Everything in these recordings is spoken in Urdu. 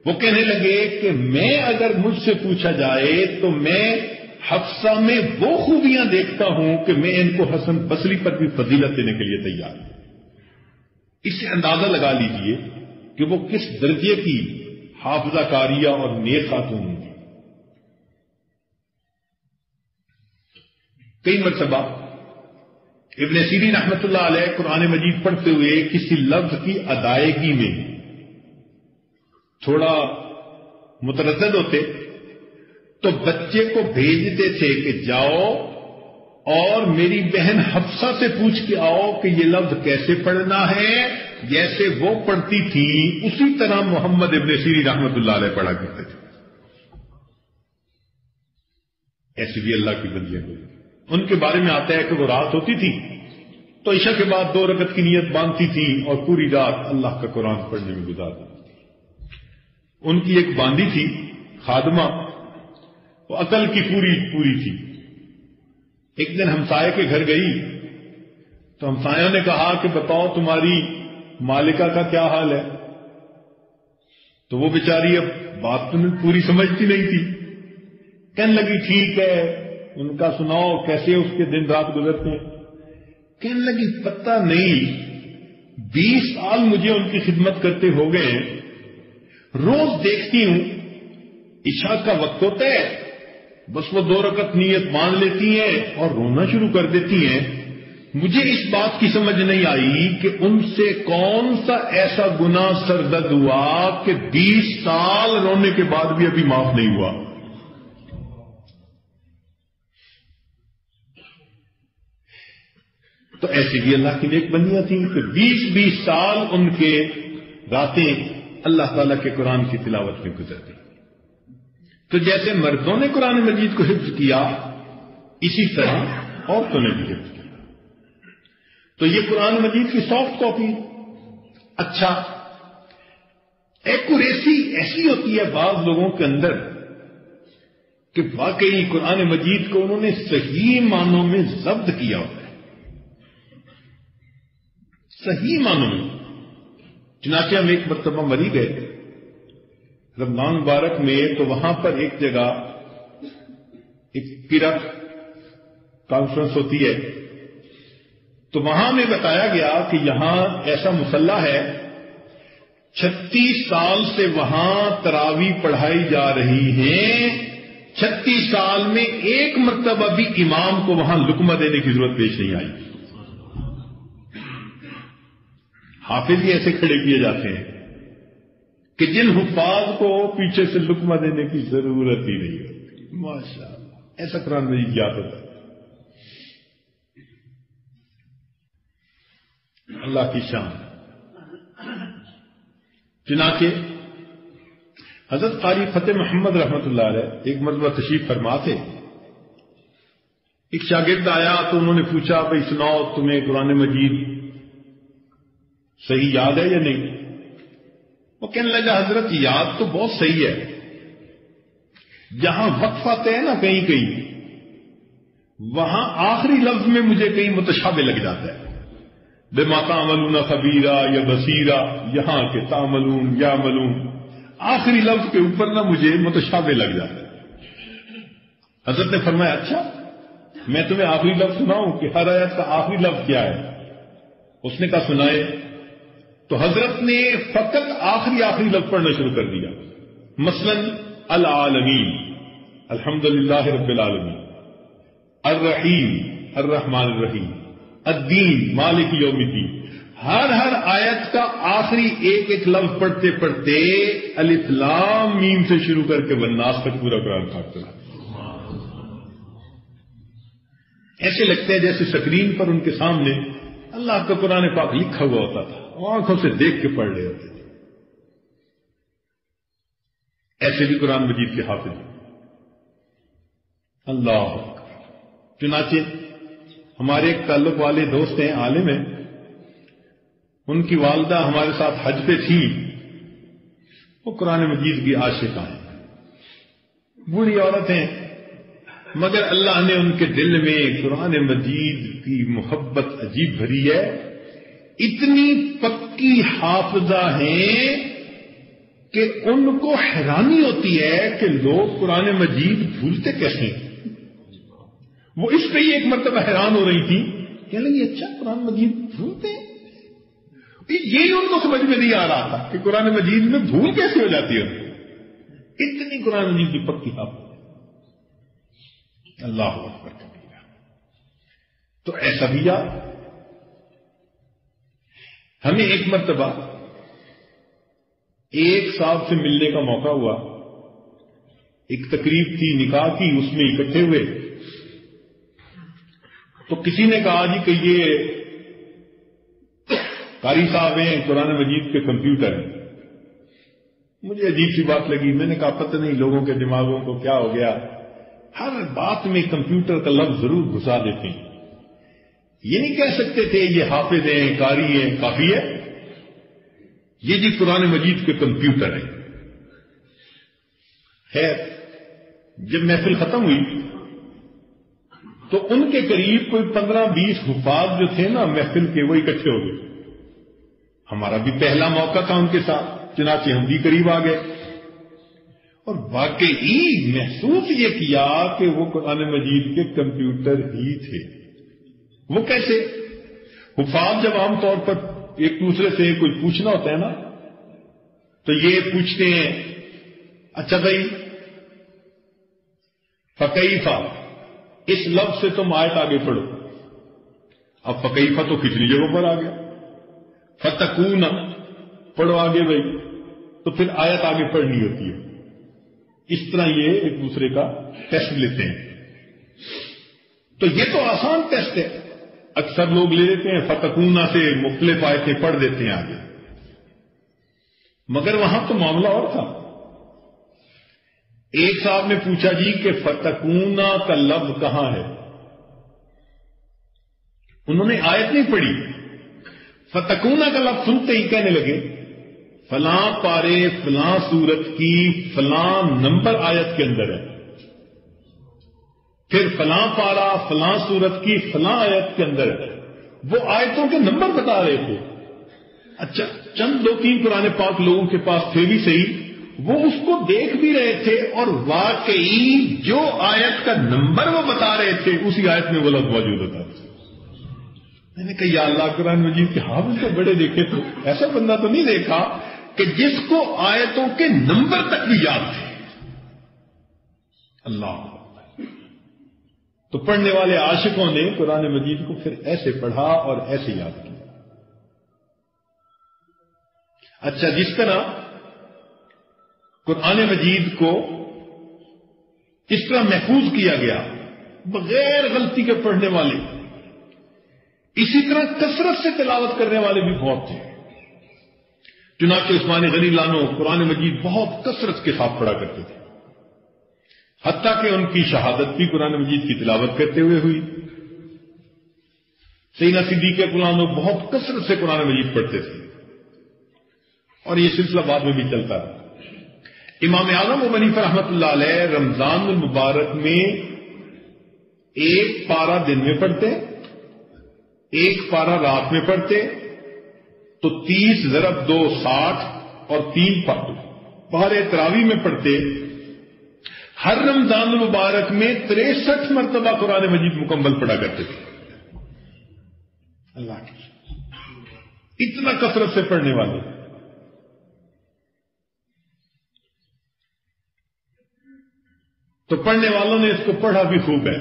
وہ کہنے لگے کہ میں اگر مجھ سے پوچھا جائے تو میں حفصہ میں وہ خوبیاں دیکھتا ہوں کہ میں ان کو حسن بصری پر بھی فضیلت دینے کے لیے تیار ہوں. اس سے اندازہ لگا لیجئے کہ وہ کس درجے کی حافظہ کاریہ اور نیک خاتون ہوں گی. کئی مرتبہ ابن سیرین رحمۃ اللہ علیہ قرآن مجید پڑھتے ہوئے کسی لفظ کی ادائیگی میں تھوڑا متردد ہوتے تو بچے کو بھیجتے تھے کہ جاؤ اور میری بہن حفصہ سے پوچھ کے آؤ کہ یہ لفظ کیسے پڑھنا ہے. جیسے وہ پڑھتی تھی اسی طرح محمد ابن سیرین رحمۃ اللہ علیہ پڑھا کرتے تھے. ایسی بھی اللہ کی بندیاں ہوئی. ان کے بارے میں آتا ہے کہ وہ رات ہوتی تھی تو عشاء کے بعد 2 رکعت کی نیت باندھتی تھی اور پوری رات اللہ کا قرآن پڑھنے میں گزار دیتی تھی. ان کی ایک باندھی تھی خادمہ، وہ عقل کی پوری تھی. ایک دن ہمسائے کے گھر گئی تو ہمسایوں نے کہا کہ بتاؤ تمہاری مالکہ کا کیا حال ہے. تو وہ بیچاری اب بات تو پوری سمجھتی نہیں تھی. کہنے لگی ٹھیک ہے، ان کا سناؤ کیسے اس کے دن رات گزرتے ہیں. کہنے لگی پتہ نہیں 20 سال مجھے ان کی خدمت کرتے ہو گئے، روز دیکھتی ہوں عشاء کا وقت ہوتا ہے بس وہ 2 رکعت نیت مان لیتی ہیں اور رونا شروع کر دیتی ہیں. مجھے اس بات کی سمجھ نہیں آئی کہ ان سے کون سا ایسا گناہ سرزد ہوا کہ 20 سال رونے کے بعد بھی ابھی معاف نہیں ہوا. تو ایسی بھی اللہ کی نیک بندیاں تھیں کہ 20 سال ان کے راتیں اللہ تعالیٰ کے قرآن کی تلاوت میں گزرتی. تو جیسے مردوں نے قرآن مجید کو حفظ کیا اسی طرح عورتوں نے بھی حفظ کیا. تو یہ قرآن مجید کی سافٹ کاپی. اچھا، ایکوریسی ایسی ہوتی ہے بعض لوگوں کے اندر کہ واقعی قرآن مجید کو انہوں نے صحیح معنوں میں ضبط کیا ہوتا ہے، صحیح معنوں میں. چنانچہ ہم ایک مرتبہ مری گئے رمضان مبارک میں، تو وہاں پر ایک جگہ ایک قرأ کانفرنس ہوتی ہے، تو وہاں میں بتایا گیا کہ یہاں ایسا مصلی ہے 36 سال سے وہاں تراویح پڑھائی جا رہی ہیں. 36 سال میں ایک مرتبہ بھی امام کو وہاں لقمہ دینے کی ضرورت پیش نہیں آئی. حافظ ہی ایسے کھڑے کیے جاتے ہیں کہ جن حفاظ کو پیچھے سے لقمہ دینے کی ضرورت ہی نہیں ہوتی. ماشاء اللہ، ایسا قرآن مجید یاد ہوتا ہے. اللہ کی شان. چنانچہ حضرت قاری فتح محمد رحمۃ اللہ علیہ ایک مرتبہ تشریف فرما تھے. ایک شاگرد آیا تو انہوں نے پوچھا بھائی سناؤ تمہیں قرآن مجید صحیح یاد ہے یا نہیں؟ وہ کہنے لگا حضرت یاد تو بہت صحیح ہے، جہاں وقف آتے ہیں نا کہیں کہیں وہاں آخری لفظ میں مجھے کہیں متشابہ لگ جاتا ہے. بما تعملون خبیرہ یا بصیرہ، یہاں کے تعملون یا ملون آخری لفظ کے اوپر نہ مجھے متشابہ لگ جاتا ہے. حضرت نے فرمایا اچھا میں تمہیں آخری لفظ سناؤں کہ ہر آیت کا آخری لفظ کیا ہے؟ اس نے کہا سنائے. تو حضرت نے فقط آخری لفظ پڑھنا شروع کر دیا. مثلا العالمین، الحمدللہ رب العالمین، الرحیم، الرحمن الرحیم، الدین، مالک یوم الدین. ہر آیت کا آخری ایک لفظ پڑھتے پڑھتے الف لام میم سے شروع کر کے والناس تک پورا قرآن پاک چلا. ایسے لگتے ہیں جیسے سکرین پر ان کے سامنے اللہ کا قرآن پاک لکھا ہوا ہوتا تھا، آنکھوں سے دیکھ کے پڑھ رہے ہوتے تھے. ایسے بھی قرآن مجید کے حافظ ہیں. اللہ. چنانچہ ہمارے ایک تعلق والے دوست ہیں، عالم ہیں، ان کی والدہ ہمارے ساتھ حج پہ تھی. وہ قرآن مجید کی عاشقہ ہیں، بوڑھی عورت ہیں، مگر اللہ نے ان کے دل میں قرآن مجید کی محبت عجیب بھری ہے. اتنی پکی حافظہ ہیں کہ ان کو حیرانی ہوتی ہے کہ لوگ قرآن مجید بھولتے کیسے ہیں. وہ اس پہ ہی ایک مرتبہ حیران ہو رہی تھی کہ اچھا قرآن مجید بھولتے ہیں. یہی ان کو سمجھ میں نہیں آ رہا تھا کہ قرآن مجید میں بھول کیسے ہو جاتی ہے. اتنی قرآن مجید کی پکی حافظ. اللہ اکبر کبیرہ. تو ایسا بھی یاد. ہمیں ایک مرتبہ ایک صاحب سے ملنے کا موقع ہوا. ایک تقریب تھی نکاح کی, اس میں اکٹھے ہوئے. تو کسی نے کہا جی کہ یہ قاری صاحب ہیں, قرآن مجید کے کمپیوٹر ہیں. مجھے عجیب سی بات لگی. میں نے کہا پتہ نہیں لوگوں کے دماغوں کو کیا ہو گیا, ہر بات میں کمپیوٹر کا لفظ ضرور گھسا دیتے ہیں. یہ نہیں کہہ سکتے تھے یہ حافظ ہیں, قاری ہیں, کافی ہے. یہ جی قرآن مجید کے کمپیوٹر ہیں. خیر جب محفل ختم ہوئی تو ان کے قریب کوئی 15-20 حفاظ جو تھے نا محفل کے, وہ اکٹھے ہو گئے. ہمارا بھی پہلا موقع تھا ان کے ساتھ, چنانچہ ہم بھی قریب آ گئے. اور واقعی محسوس یہ کیا کہ وہ قرآن مجید کے کمپیوٹر ہی تھے. وہ کیسے؟ حفاظ جب عام طور پر ایک دوسرے سے کوئی پوچھنا ہوتا ہے نا, تو یہ پوچھتے ہیں اچھا بھائی فکیفہ, اس لفظ سے تم آیت آگے پڑھو. اب فکیفہ تو کتنی جگہوں پر آ گیا. فتکون پڑھو آگے بھائی, تو پھر آیت آگے پڑھنی ہوتی ہے. اس طرح یہ ایک دوسرے کا ٹیسٹ لیتے ہیں. تو یہ تو آسان ٹیسٹ ہے, اکثر لوگ لے لیتے ہیں فتکونا سے مختلف آیتیں پڑھ دیتے ہیں آگے. مگر وہاں تو معاملہ اور تھا. ایک صاحب نے پوچھا جی کہ فتکونا کا لفظ کہاں ہے. انہوں نے آیت نہیں پڑھی, فتکونا کا لفظ سنتے ہی کہنے لگے فلاں پارے فلاں سورت کی فلاں نمبر آیت کے اندر ہے. پھر فلاں پارا فلاں سورت کی فلاں آیت کے اندر ہے. وہ آیتوں کے نمبر بتا رہے تھے. اچھا چند 2-3 قرآن پاک لوگوں کے پاس تھے بھی صحیح, وہ اس کو دیکھ بھی رہے تھے اور واقعی جو آیت کا نمبر وہ بتا رہے تھے اسی آیت میں وہ لفظ موجود ہوتا تھا. میں نے کہا یا اللہ قرآن مجید کے حافظ تو بڑے دیکھے تھے, ایسا بندہ تو نہیں دیکھا کہ جس کو آیتوں کے نمبر تک بھی یاد تھے. اللہ. تو پڑھنے والے عاشقوں نے قرآن مجید کو پھر ایسے پڑھا اور ایسے یاد کیا. اچھا جس طرح قرآن مجید کو اس طرح محفوظ کیا گیا بغیر غلطی کے پڑھنے والے, اسی طرح کثرت سے تلاوت کرنے والے بھی بہت تھے. چنانچہ عثمان غنی لانو قرآن مجید بہت کثرت کے ساتھ پڑھا کرتے تھے, حتیٰ کہ ان کی شہادت بھی قرآن مجید کی تلاوت کرتے ہوئے ہوئی. سیدنا صدیق اکبر بہت کثرت سے قرآن مجید پڑھتے تھے اور یہ سلسلہ بعد میں بھی چلتا رہا. امام اعظم ابو حنیفہ رحمۃ اللہ علیہ رمضان المبارک میں ایک پارہ دن میں پڑھتے, ایک پارہ رات میں پڑھتے, تو 30 ضرب 2 60 اور 3 پارے تراویح میں پڑھتے. ہر رمضان المبارک میں 63 مرتبہ قرآن مجید مکمل پڑھا کرتے تھے. اللہ کی اتنا کثرت سے پڑھنے والے. تو پڑھنے والوں نے اس کو پڑھا بھی خوب ہے.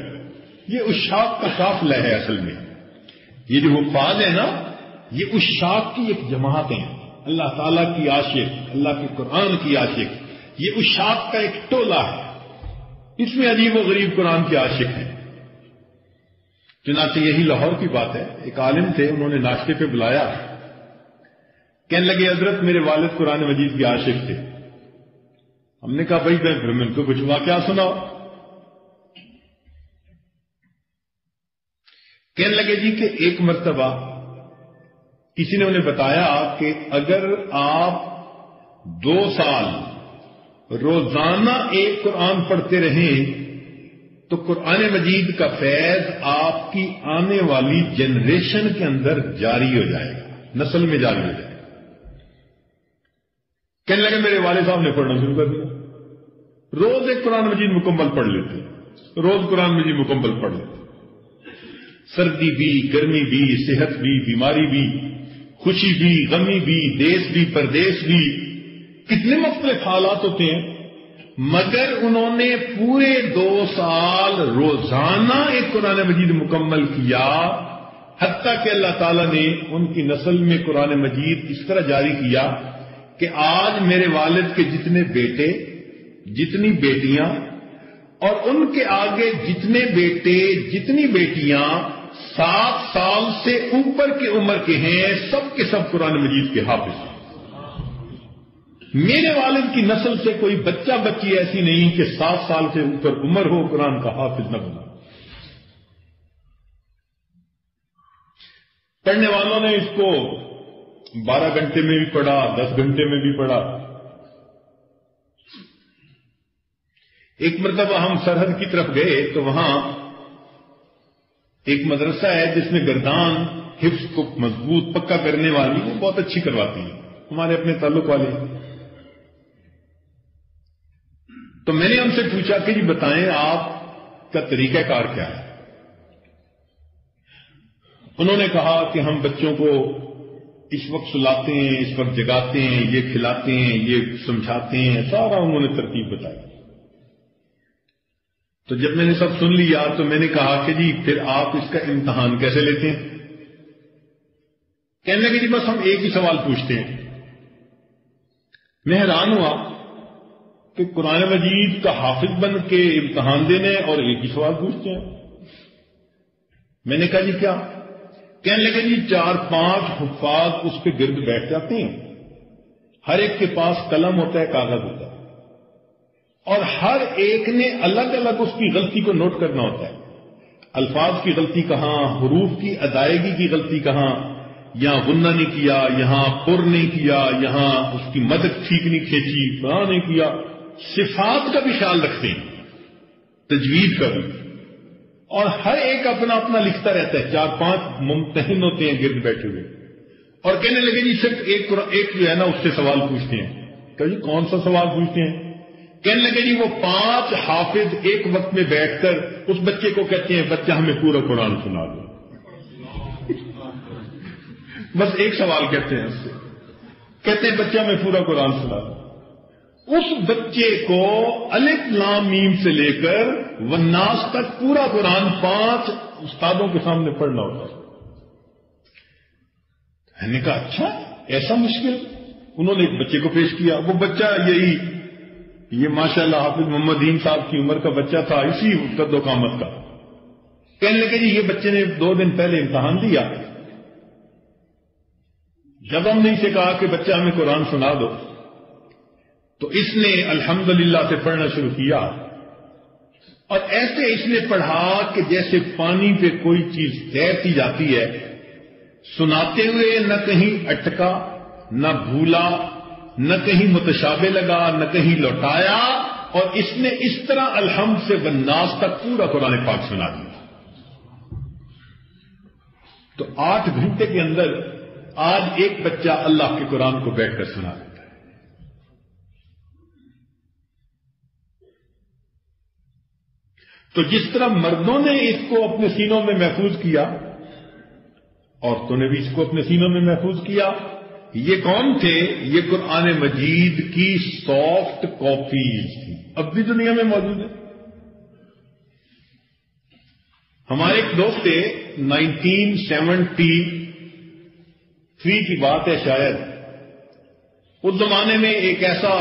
یہ اشاق کا قافلہ ہے اصل میں. یہ جو حفاظ ہیں نا, یہ اشاق کی ایک جماعت ہیں, اللہ تعالیٰ کی عاشق, اللہ کے قرآن کی عاشق. یہ اشاق کا ایک ٹولہ ہے, اس میں عجیب و غریب قرآن کے عاشق ہیں. چنانچہ یہی لاہور کی بات ہے. ایک عالم تھے, انہوں نے ناشتے پہ بلایا, کہنے لگے حضرت میرے والد قرآن مجید کے عاشق تھے. ہم نے کہا بھائی میں ان کو کچھ واقعہ سناؤ. کہنے لگے جی کہ ایک مرتبہ کسی نے انہیں بتایا کہ اگر آپ 2 سال روزانہ ایک قرآن پڑھتے رہیں تو قرآن مجید کا فیض آپ کی آنے والی جنریشن کے اندر جاری ہو جائے گا, نسل میں جاری ہو جائے گا. کہنے لگے میرے والد صاحب نے پڑھنا شروع کر دیا، روز ایک قرآن مجید مکمل پڑھ لیتے، روز قرآن مجید مکمل پڑھ لیتے، سردی بھی، گرمی بھی، صحت بھی، بیماری بھی، خوشی بھی، غمی بھی، دیس بھی، پردیس بھی، کتنے مختلف حالات ہوتے ہیں، مگر انہوں نے پورے 2 سال روزانہ ایک قرآن مجید مکمل کیا، حتیٰ کہ اللہ تعالیٰ نے ان کی نسل میں قرآن مجید اس طرح جاری کیا کہ آج میرے والد کے جتنے بیٹے، جتنی بیٹیاں اور ان کے آگے جتنے بیٹے، جتنی بیٹیاں 7 سال سے اوپر کی عمر کے ہیں، سب کے سب قرآن مجید کے حافظ ہیں۔ میرے والد کی نسل سے کوئی بچہ بچی ایسی نہیں کہ 7 سال سے اوپر عمر ہو قرآن کا حافظ نہ بنا۔ پڑھنے والوں نے اس کو 12 گھنٹے میں بھی پڑھا، 10 گھنٹے میں بھی پڑھا۔ ایک مرتبہ ہم سرحد کی طرف گئے تو وہاں ایک مدرسہ ہے جس میں گردان حفظ کو مضبوط پکا کرنے والی وہ بہت اچھی کرواتی ہے، ہمارے اپنے تعلق والے۔ تو میں نے ان سے پوچھا کہ جی بتائیں آپ کا طریقہ کار کیا ہے؟ انہوں نے کہا کہ ہم بچوں کو اس وقت سلاتے ہیں، اس وقت جگاتے ہیں، یہ کھلاتے ہیں، یہ سمجھاتے ہیں، سارا انہوں نے ترتیب بتائی۔ تو جب میں نے سب سن لیا تو میں نے کہا کہ جی پھر آپ اس کا امتحان کیسے لیتے ہیں؟ کہنے لگے جی بس ہم ایک ہی سوال پوچھتے ہیں۔ میں حیران ہوا کہ قرآن مجید کا حافظ بن کے امتحان دینے اور ایک ہی سوال پوچھتے ہیں۔ میں نے کہا جی کیا؟ کہنے لگے جی 4-5 حفاظ اس پہ گرد بیٹھ جاتے ہیں، ہر ایک کے پاس قلم ہوتا ہے، کاغذ ہوتا ہے، اور ہر ایک نے الگ الگ اس کی غلطی کو نوٹ کرنا ہوتا ہے، الفاظ کی غلطی کہاں، حروف کی ادائیگی کی غلطی کہاں، یہاں غنہ نہیں کیا، یہاں پر نہیں کیا، یہاں اس کی مدد ٹھیک نہیں کھینچی، فلاں نہیں کیا، صفات کا بھی خیال رکھتے ہیں، تجوید کا بھی، اور ہر ایک اپنا اپنا لکھتا رہتا ہے۔ 4-5 ممتحن ہوتے ہیں گرد بیٹھے ہوئے، اور کہنے لگے جی صرف ایک جو ہے نا اس سے سوال پوچھتے ہیں۔ کہ جی کون سا سوال پوچھتے ہیں؟ کہنے لگے جی وہ 5 حافظ ایک وقت میں بیٹھ کر اس بچے کو کہتے ہیں بچہ ہمیں پورا قرآن سنا دو۔ بس ایک سوال کہتے ہیں اس سے، کہتے ہیں بچہ ہمیں پورا قرآن سنا دو۔ اس بچے کو الف لام میم سے لے کر والناس تک پورا قرآن 5 استادوں کے سامنے پڑھنا ہوتا ہے۔ میں نے کہا اچھا ایسا مشکل؟ انہوں نے ایک بچے کو پیش کیا، وہ بچہ یہ ماشاءاللہ حافظ محمد دین صاحب کی عمر کا بچہ تھا، اسی قد و قامت کا۔ کہنے لگے جی یہ بچے نے 2 دن پہلے امتحان دیا، جب ہم نے اسے کہا کہ بچہ ہمیں قرآن سنا دو تو اس نے الحمدللہ سے پڑھنا شروع کیا، اور ایسے اس نے پڑھا کہ جیسے پانی پہ کوئی چیز تیرتی جاتی ہے، سناتے ہوئے نہ کہیں اٹکا، نہ بھولا، نہ کہیں متشابہ لگا، نہ کہیں لوٹایا، اور اس نے اس طرح الحمد سے والناس تک پورا قرآن پاک سنا دیا۔ تو 8 گھنٹے کے اندر آج ایک بچہ اللہ کے قرآن کو بیٹھ کر سنا دیتا ہے۔ تو جس طرح مردوں نے اس کو اپنے سینوں میں محفوظ کیا، عورتوں نے بھی اس کو اپنے سینوں میں محفوظ کیا۔ یہ کون تھے؟ یہ قرآن مجید کی سافٹ کاپیز تھی، اب بھی دنیا میں موجود ہے۔ ہمارے ایک دوست تھے، 1973 کی بات ہے شاید، اس زمانے میں ایک ایسا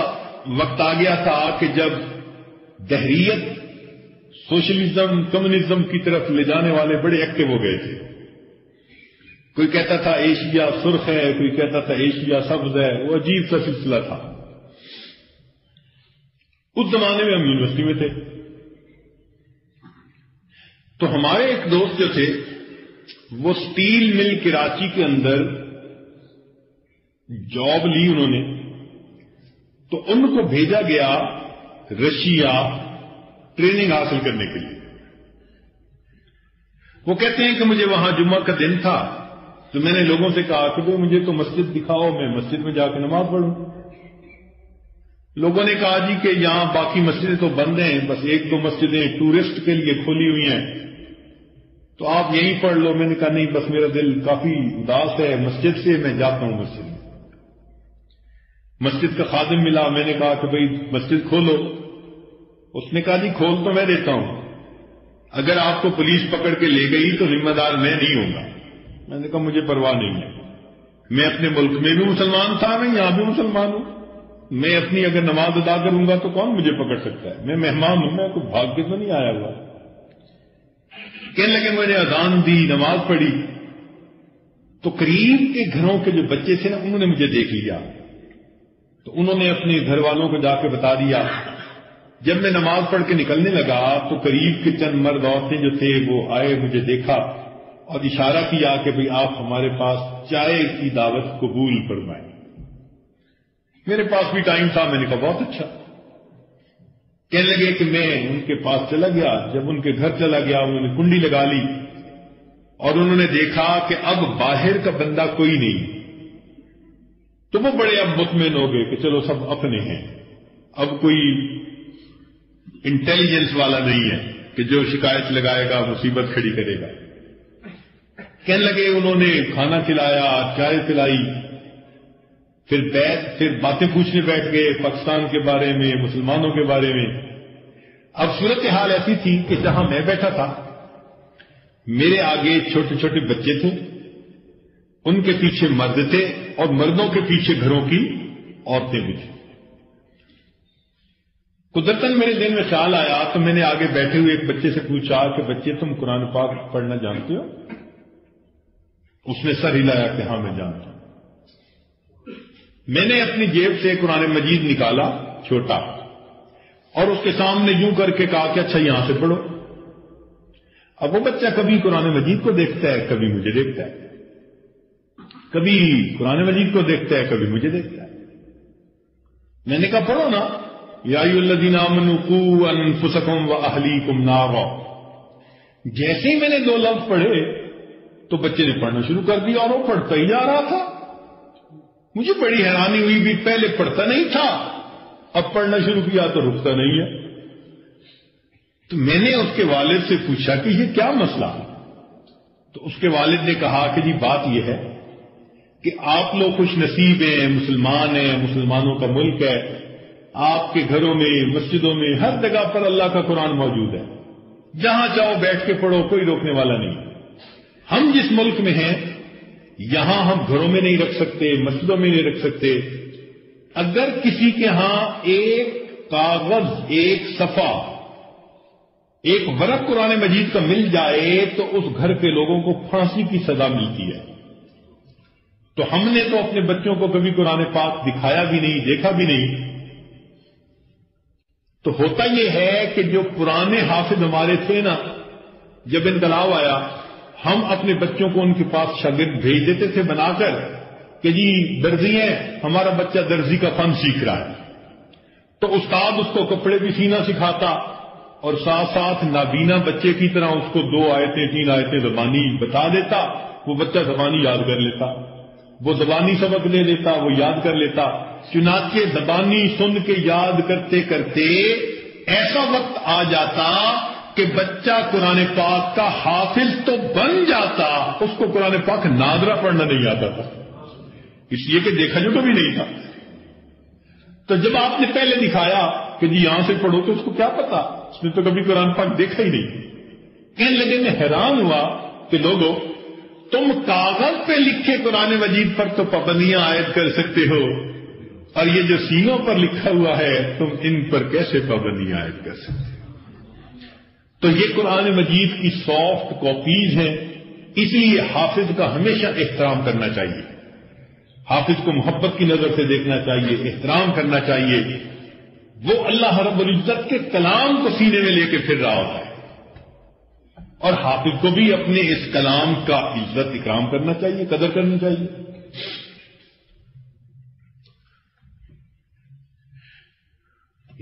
وقت آ گیا تھا کہ جب دہریت، سوشلزم، کمیونزم کی طرف لے جانے والے بڑے ایکٹیو ہو گئے تھے۔ کوئی کہتا تھا ایشیا سرخ ہے، کوئی کہتا تھا ایشیا سبز ہے، وہ عجیب سا سلسلہ تھا۔ اس زمانے میں ہم یونیورسٹی میں تھے، تو ہمارے ایک دوست جو تھے وہ سٹیل مل کراچی کے اندر جاب لی انہوں نے، تو ان کو بھیجا گیا رشیا ٹریننگ حاصل کرنے کے لیے۔ وہ کہتے ہیں کہ مجھے وہاں جمعہ کا دن تھا، تو میں نے لوگوں سے کہا کہ مجھے تو مسجد دکھاؤ، میں مسجد میں جا کے نماز پڑھوں۔ لوگوں نے کہا جی کہ یہاں باقی مسجدیں تو بند ہیں، بس ایک دو مسجدیں ٹورسٹ کے لیے کھولی ہوئی ہیں، تو آپ یہیں پڑھ لو۔ میں نے کہا نہیں، بس میرا دل کافی اداس ہے مسجد سے، میں جاتا ہوں مسجد میں۔ مسجد کا خادم ملا، میں نے کہا کہ بھئی مسجد کھولو۔ اس نے کہا جی کھول تو میں دیتا ہوں، اگر آپ کو پولیس پکڑ کے لے گئی تو ذمہ دار میں نہیں ہوں گا۔ میں نے کہا مجھے پرواہ نہیں ہے، میں اپنے ملک میں بھی مسلمان تھا، میں یہاں بھی مسلمان ہوں، میں اپنی اگر نماز ادا کروں گا تو کون مجھے پکڑ سکتا ہے؟ میں مہمان ہوں، میں کوئی بھاگ کے تو نہیں آیا ہوا۔ کہنے لگے میں نے اذان دی، نماز پڑھی، تو قریب کے گھروں کے جو بچے تھے نا انہوں نے مجھے دیکھ لیا، تو انہوں نے اپنے گھر والوں کو جا کے بتا دیا۔ جب میں نماز پڑھ کے نکلنے لگا تو قریب کے چند مرد عورتیں جو تھے وہ آئے، مجھے دیکھا اور اشارہ کیا کہ بھئی آپ ہمارے پاس چائے کی دعوت قبول فرمائیں۔ میرے پاس بھی ٹائم تھا، میں نے کہا بہت اچھا۔ کہنے لگے کہ میں ان کے پاس چلا گیا، جب ان کے گھر چلا گیا انہوں نے کنڈی لگا لی اور انہوں نے دیکھا کہ اب باہر کا بندہ کوئی نہیں، تو وہ بڑے اب مطمئن ہو گئے کہ چلو سب اپنے ہیں، اب کوئی انٹیلیجنس والا نہیں ہے کہ جو شکایت لگائے گا مصیبت کھڑی کرے گا۔ کہنے لگے انہوں نے کھانا کھلایا، چائے پلائی، پھر باتیں پوچھنے بیٹھ گئے پاکستان کے بارے میں، مسلمانوں کے بارے میں۔ اب صورتحال ایسی تھی کہ جہاں میں بیٹھا تھا میرے آگے چھوٹے چھوٹے بچے تھے، ان کے پیچھے مرد تھے اور مردوں کے پیچھے گھروں کی عورتیں بھی تھیں۔ قدرتاً میرے دل میں خیال آیا تو میں نے آگے بیٹھے ہوئے ایک بچے سے پوچھا کہ بچے تم قرآن پاک پڑھنا جانتے ہو؟ اس نے سر ہلایا کہ ہاں میں جانتا ہوں۔ میں نے اپنی جیب سے قرآن مجید نکالا چھوٹا اور اس کے سامنے یوں کر کے کہا کہ اچھا یہاں سے پڑھو۔ اب وہ بچہ کبھی قرآن مجید کو دیکھتا ہے، کبھی مجھے دیکھتا ہے، کبھی قرآن مجید کو دیکھتا ہے، کبھی مجھے دیکھتا ہے۔ میں نے کہا پڑھو نا، یا ایھا الذین آمنوا قوا انفسکم واہلیکم نارا۔ جیسے ہی میں نے دو لفظ پڑھے تو بچے نے پڑھنا شروع کر دیا اور وہ پڑھتا ہی جا رہا تھا۔ مجھے بڑی حیرانی ہوئی، بھی پہلے پڑھتا نہیں تھا، اب پڑھنا شروع کیا تو رکتا نہیں ہے۔ تو میں نے اس کے والد سے پوچھا کہ یہ کیا مسئلہ ہے؟ تو اس کے والد نے کہا کہ جی بات یہ ہے کہ آپ لوگ خوش نصیب ہیں، مسلمان ہیں، مسلمانوں کا ملک ہے، آپ کے گھروں میں، مسجدوں میں، ہر جگہ پر اللہ کا قرآن موجود ہے، جہاں چاہو بیٹھ کے پڑھو، کوئی روکنے والا نہیں۔ ہم جس ملک میں ہیں یہاں ہم گھروں میں نہیں رکھ سکتے، مسجدوں میں نہیں رکھ سکتے۔ اگر کسی کے ہاں ایک کاغذ، ایک صفحہ، ایک ورق قرآن مجید کا مل جائے تو اس گھر کے لوگوں کو پھانسی کی سزا ملتی ہے۔ تو ہم نے تو اپنے بچوں کو کبھی قرآن پاک دکھایا بھی نہیں، دیکھا بھی نہیں۔ تو ہوتا یہ ہے کہ جو پرانے حافظ ہمارے تھے نا، جب انقلاب آیا ہم اپنے بچوں کو ان کے پاس شاگرد بھیج دیتے تھے بنا کر کہ جی درزی ہیں، ہمارا بچہ درزی کا فن سیکھ رہا ہے، تو استاد اس کو کپڑے بھی سینا سکھاتا اور ساتھ ساتھ نابینا بچے کی طرح اس کو 2 آیتیں 3 آیتیں زبانی بتا دیتا، وہ بچہ زبانی یاد کر لیتا، وہ زبانی سبق لے لیتا، وہ یاد کر لیتا۔ چنانچہ زبانی سن کے یاد کرتے کرتے ایسا وقت آ جاتا کہ بچہ قرآن پاک کا حافظ تو بن جاتا، اس کو قرآن پاک نادرا پڑھنا نہیں آتا تھا، اس لیے کہ دیکھا جو کبھی نہیں تھا۔ تو جب آپ نے پہلے دکھایا کہ جی یہاں سے پڑھو تو اس کو کیا پتا، اس نے تو کبھی قرآن پاک دیکھا ہی نہیں۔ کہنے لگے میں حیران ہوا کہ لوگوں تم کاغذ پہ لکھے قرآن مجید پر تو پابندیاں عائد کر سکتے ہو، اور یہ جو سینوں پر لکھا ہوا ہے تم ان پر کیسے پابندیاں عائد کر سکتے؟ تو یہ قرآن مجید کی سافٹ کاپیز ہیں، اس لیے حافظ کا ہمیشہ احترام کرنا چاہیے، حافظ کو محبت کی نظر سے دیکھنا چاہیے، احترام کرنا چاہیے۔ وہ اللہ رب العزت کے کلام کو سینے میں لے کے پھر رہا ہوتا ہے، اور حافظ کو بھی اپنے اس کلام کا عزت اکرام کرنا چاہیے، قدر کرنی چاہیے۔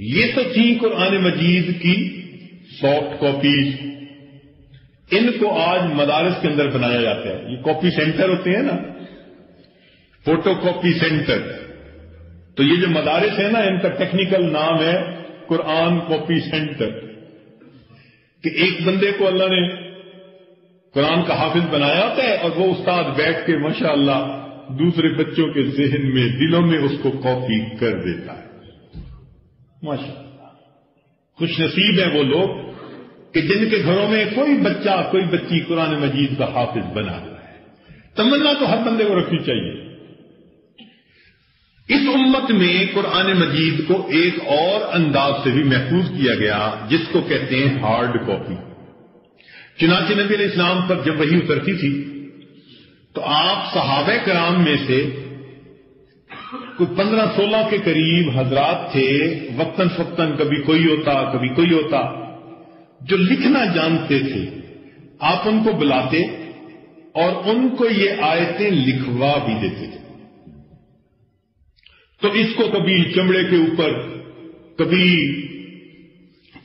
یہ تو تھی قرآن مجید کی سافٹ کاپیز، ان کو آج مدارس کے اندر بنایا جاتا ہے۔ یہ کاپی سینٹر ہوتے ہیں نا، فوٹو کاپی سینٹر، تو یہ جو مدارس ہیں نا، ان کا ٹیکنیکل نام ہے قرآن کاپی سینٹر، کہ ایک بندے کو اللہ نے قرآن کا حافظ بنایا ہوتا ہے اور وہ استاد بیٹھ کے ماشاءاللہ دوسرے بچوں کے ذہن میں، دلوں میں اس کو کاپی کر دیتا ہے۔ ماشاءاللہ خوش نصیب ہیں وہ لوگ کہ جن کے گھروں میں کوئی بچہ کوئی بچی قرآن مجید کا حافظ بنا ہوا ہے۔ تمنا تو ہر بندے کو رکھنی چاہیے۔ اس امت میں قرآن مجید کو ایک اور انداز سے بھی محفوظ کیا گیا جس کو کہتے ہیں ہارڈ کاپی۔ چنانچہ نبی علیہ السلام پر جب وحی اترتی تھی تو آپ صحابہ کرام میں سے کوئی 15-16 کے قریب حضرات تھے، وقتاً فوقتاً کبھی کوئی ہوتا کبھی کوئی ہوتا، جو لکھنا جانتے تھے۔ آپ ان کو بلاتے اور ان کو یہ آیتیں لکھوا بھی دیتے تھے۔ تو اس کو کبھی چمڑے کے اوپر، کبھی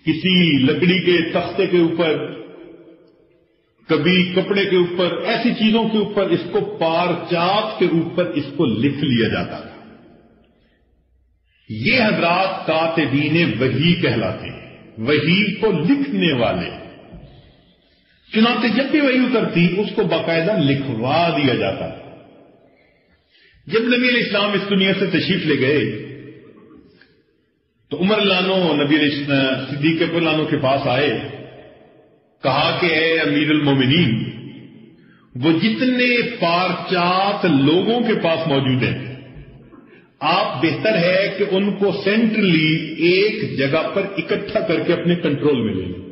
کسی لکڑی کے تختے کے اوپر، کبھی کپڑے کے اوپر، ایسی چیزوں کے اوپر، اس کو پارچات کے اوپر اس کو لکھ لیا جاتا تھا۔ یہ حضرات کاتبین وحی کہلاتے ہیں، وحی کو لکھنے والے۔ چنانچہ جب بھی وحی اترتی اس کو باقاعدہ لکھوا دیا جاتا تھا۔ جب نبی علیہ السلام اس دنیا سے تشریف لے گئے تو عمر اللہ عنہ نبی علیہ صدیق اکبر اللہ عنہ کے پاس آئے، کہا کہ اے امیر المومنین، وہ جتنے پارچات لوگوں کے پاس موجود ہیں، آپ بہتر ہے کہ ان کو سینٹرلی ایک جگہ پر اکٹھا کر کے اپنے کنٹرول میں لے لیں،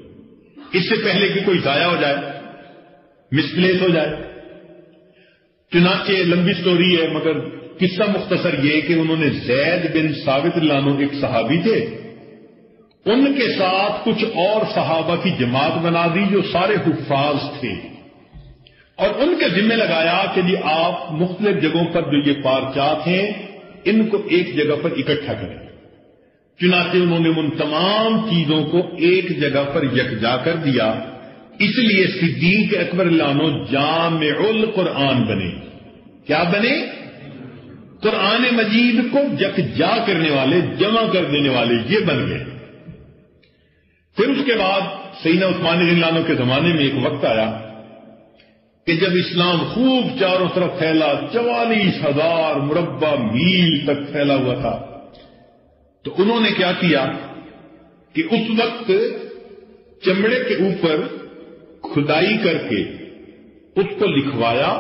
اس سے پہلے کہ کوئی ضائع ہو جائے، مسپلیس ہو جائے۔ چنانچہ لمبی سٹوری ہے مگر قصہ مختصر یہ کہ انہوں نے زید بن ثابت اللہ عنہ ایک صحابی تھے، ان کے ساتھ کچھ اور صحابہ کی جماعت بنا دی جو سارے حفاظ تھے، اور ان کے ذمہ لگایا کہ جی آپ مختلف جگہوں پر جو یہ پارچات ہیں ان کو ایک جگہ پر اکٹھا کریں۔ چنانچہ انہوں نے ان تمام چیزوں کو ایک جگہ پر یکجا کر دیا، اس لیے صدیق اکبر اللہ عنہ جامع القرآن بنے۔ کیا بنے؟ قرآن مجید کو یکجا کرنے والے، جمع کر دینے والے، یہ بن گئے۔ پھر اس کے بعد سیدنا عثمان رضی اللہ عنہ کے زمانے میں ایک وقت آیا کہ جب اسلام خوب چاروں طرف پھیلا، 44,000 مربع میل تک پھیلا ہوا تھا، تو انہوں نے کیا کیا کہ اس وقت چمڑے کے اوپر کھدائی کر کے اس کو لکھوایا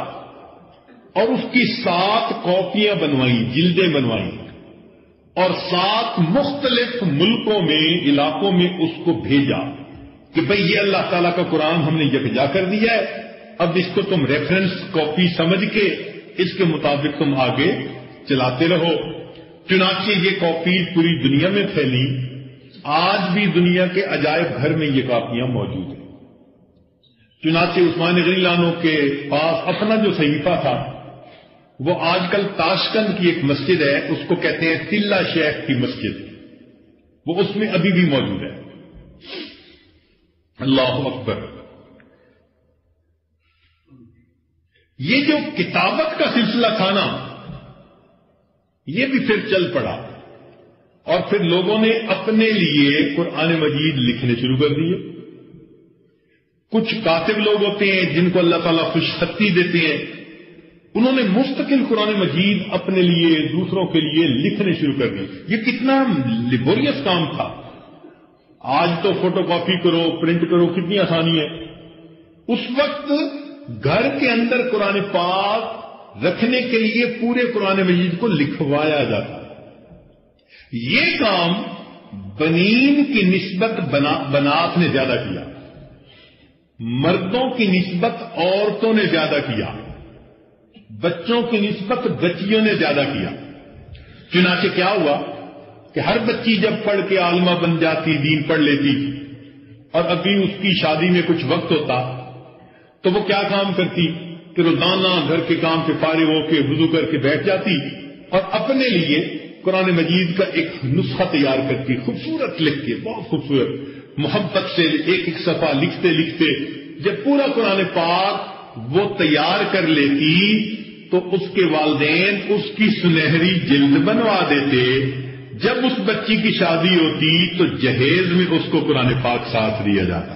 اور اس کی 7 کاپیاں بنوائیں، جلدیں بنوائیں، اور 7 مختلف ملکوں میں، علاقوں میں اس کو بھیجا کہ بھئی یہ اللہ تعالیٰ کا قرآن ہم نے یکجا کر دیا ہے، اب اس کو تم ریفرنس کاپی سمجھ کے اس کے مطابق تم آگے چلاتے رہو۔ چنانچہ یہ کاپی پوری دنیا میں پھیلی، آج بھی دنیا کے عجائب گھر میں یہ کاپیاں موجود ہیں۔ چنانچہ عثمان رضی اللہ عنہ کے پاس اپنا جو صحیفہ تھا وہ آج کل تاشکند کی ایک مسجد ہے، اس کو کہتے ہیں تلہ شیخ کی مسجد، وہ اس میں ابھی بھی موجود ہے۔ اللہ اکبر۔ یہ جو کتابت کا سلسلہ تھا نا، یہ بھی پھر چل پڑا، اور پھر لوگوں نے اپنے لیے قرآن مجید لکھنے شروع کر دیے۔ کچھ کاتب لوگ ہوتے ہیں جن کو اللہ تعالیٰ خوش خطی دیتے ہیں، انہوں نے مستقل قرآن مجید اپنے لیے، دوسروں کے لیے لکھنے شروع کر دی۔ یہ کتنا لیبوریس کام تھا۔ آج تو فوٹو کاپی کرو، پرنٹ کرو، کتنی آسانی ہے۔ اس وقت گھر کے اندر قرآن پاک رکھنے کے لیے پورے قرآن مجید کو لکھوایا جاتا۔ یہ کام بنین کی نسبت بنات نے زیادہ کیا، مردوں کی نسبت عورتوں نے زیادہ کیا، بچوں کی نسبت بچیوں نے زیادہ کیا۔ چنانچہ کیا ہوا کہ ہر بچی جب پڑھ کے عالمہ بن جاتی، دین پڑھ لیتی، اور ابھی اس کی شادی میں کچھ وقت ہوتا تو وہ کیا کام کرتی کہ روزانہ گھر کے کام سے فارغ ہو کے وضو کر کے بیٹھ جاتی اور اپنے لیے قرآن مجید کا ایک نسخہ تیار کرتی، خوبصورت لکھ کے، بہت خوبصورت، محبت سے ایک ایک صفحہ لکھتے لکھتے جب پورا قرآن پاک وہ تیار کر لیتی تو اس کے والدین اس کی سنہری جلد بنوا دیتے. جب اس بچی کی شادی ہوتی تو جہیز میں اس کو قرآن پاک ساتھ دیا جاتا.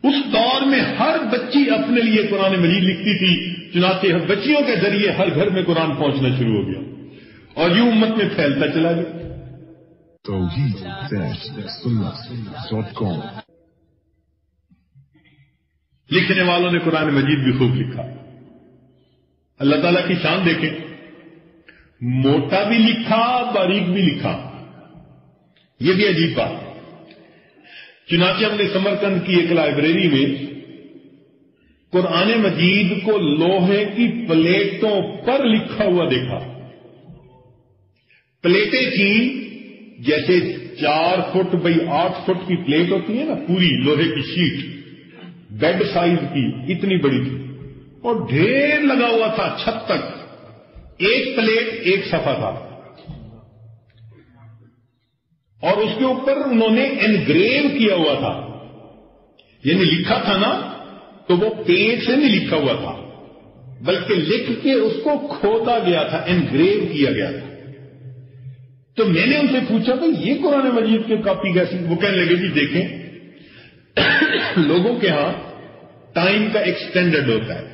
اس دور میں ہر بچی اپنے لیے قرآن مجید لکھتی تھی، چنانچہ بچیوں کے ذریعے ہر گھر میں قرآن پہنچنا شروع ہو گیا اور یوں امت میں پھیلتا چلا گیا. لکھنے والوں نے قرآن مجید بھی خوب لکھا. اللہ تعالیٰ کی شان دیکھیں، موٹا بھی لکھا، باریک بھی لکھا. یہ بھی عجیب بات. چنانچہ ہم نے سمرقند کی ایک لائبریری میں قرآن مجید کو لوہے کی پلیٹوں پر لکھا ہوا دیکھا. پلیٹیں تھیں جیسے 4 فٹ بائی 8 فٹ کی پلیٹ ہوتی ہے نا، پوری لوہے کی شیٹ، بیڈ سائز کی، اتنی بڑی تھی اور ڈھیر لگا ہوا تھا چھت تک. ایک پلیٹ ایک صفحہ تھا اور اس کے اوپر انہوں نے انگریو کیا ہوا تھا. یعنی لکھا تھا نا تو وہ پیج سے نہیں لکھا ہوا تھا بلکہ لکھ کے اس کو کھودا گیا تھا، انگریو کیا گیا تھا. تو میں نے ان سے پوچھا کہ یہ قرآن مجید کی کاپی کیسی؟ وہ کہنے لگے جی دیکھیں لوگوں کے ہاں ٹائم کا ایک سٹینڈرڈ ہوتا ہے.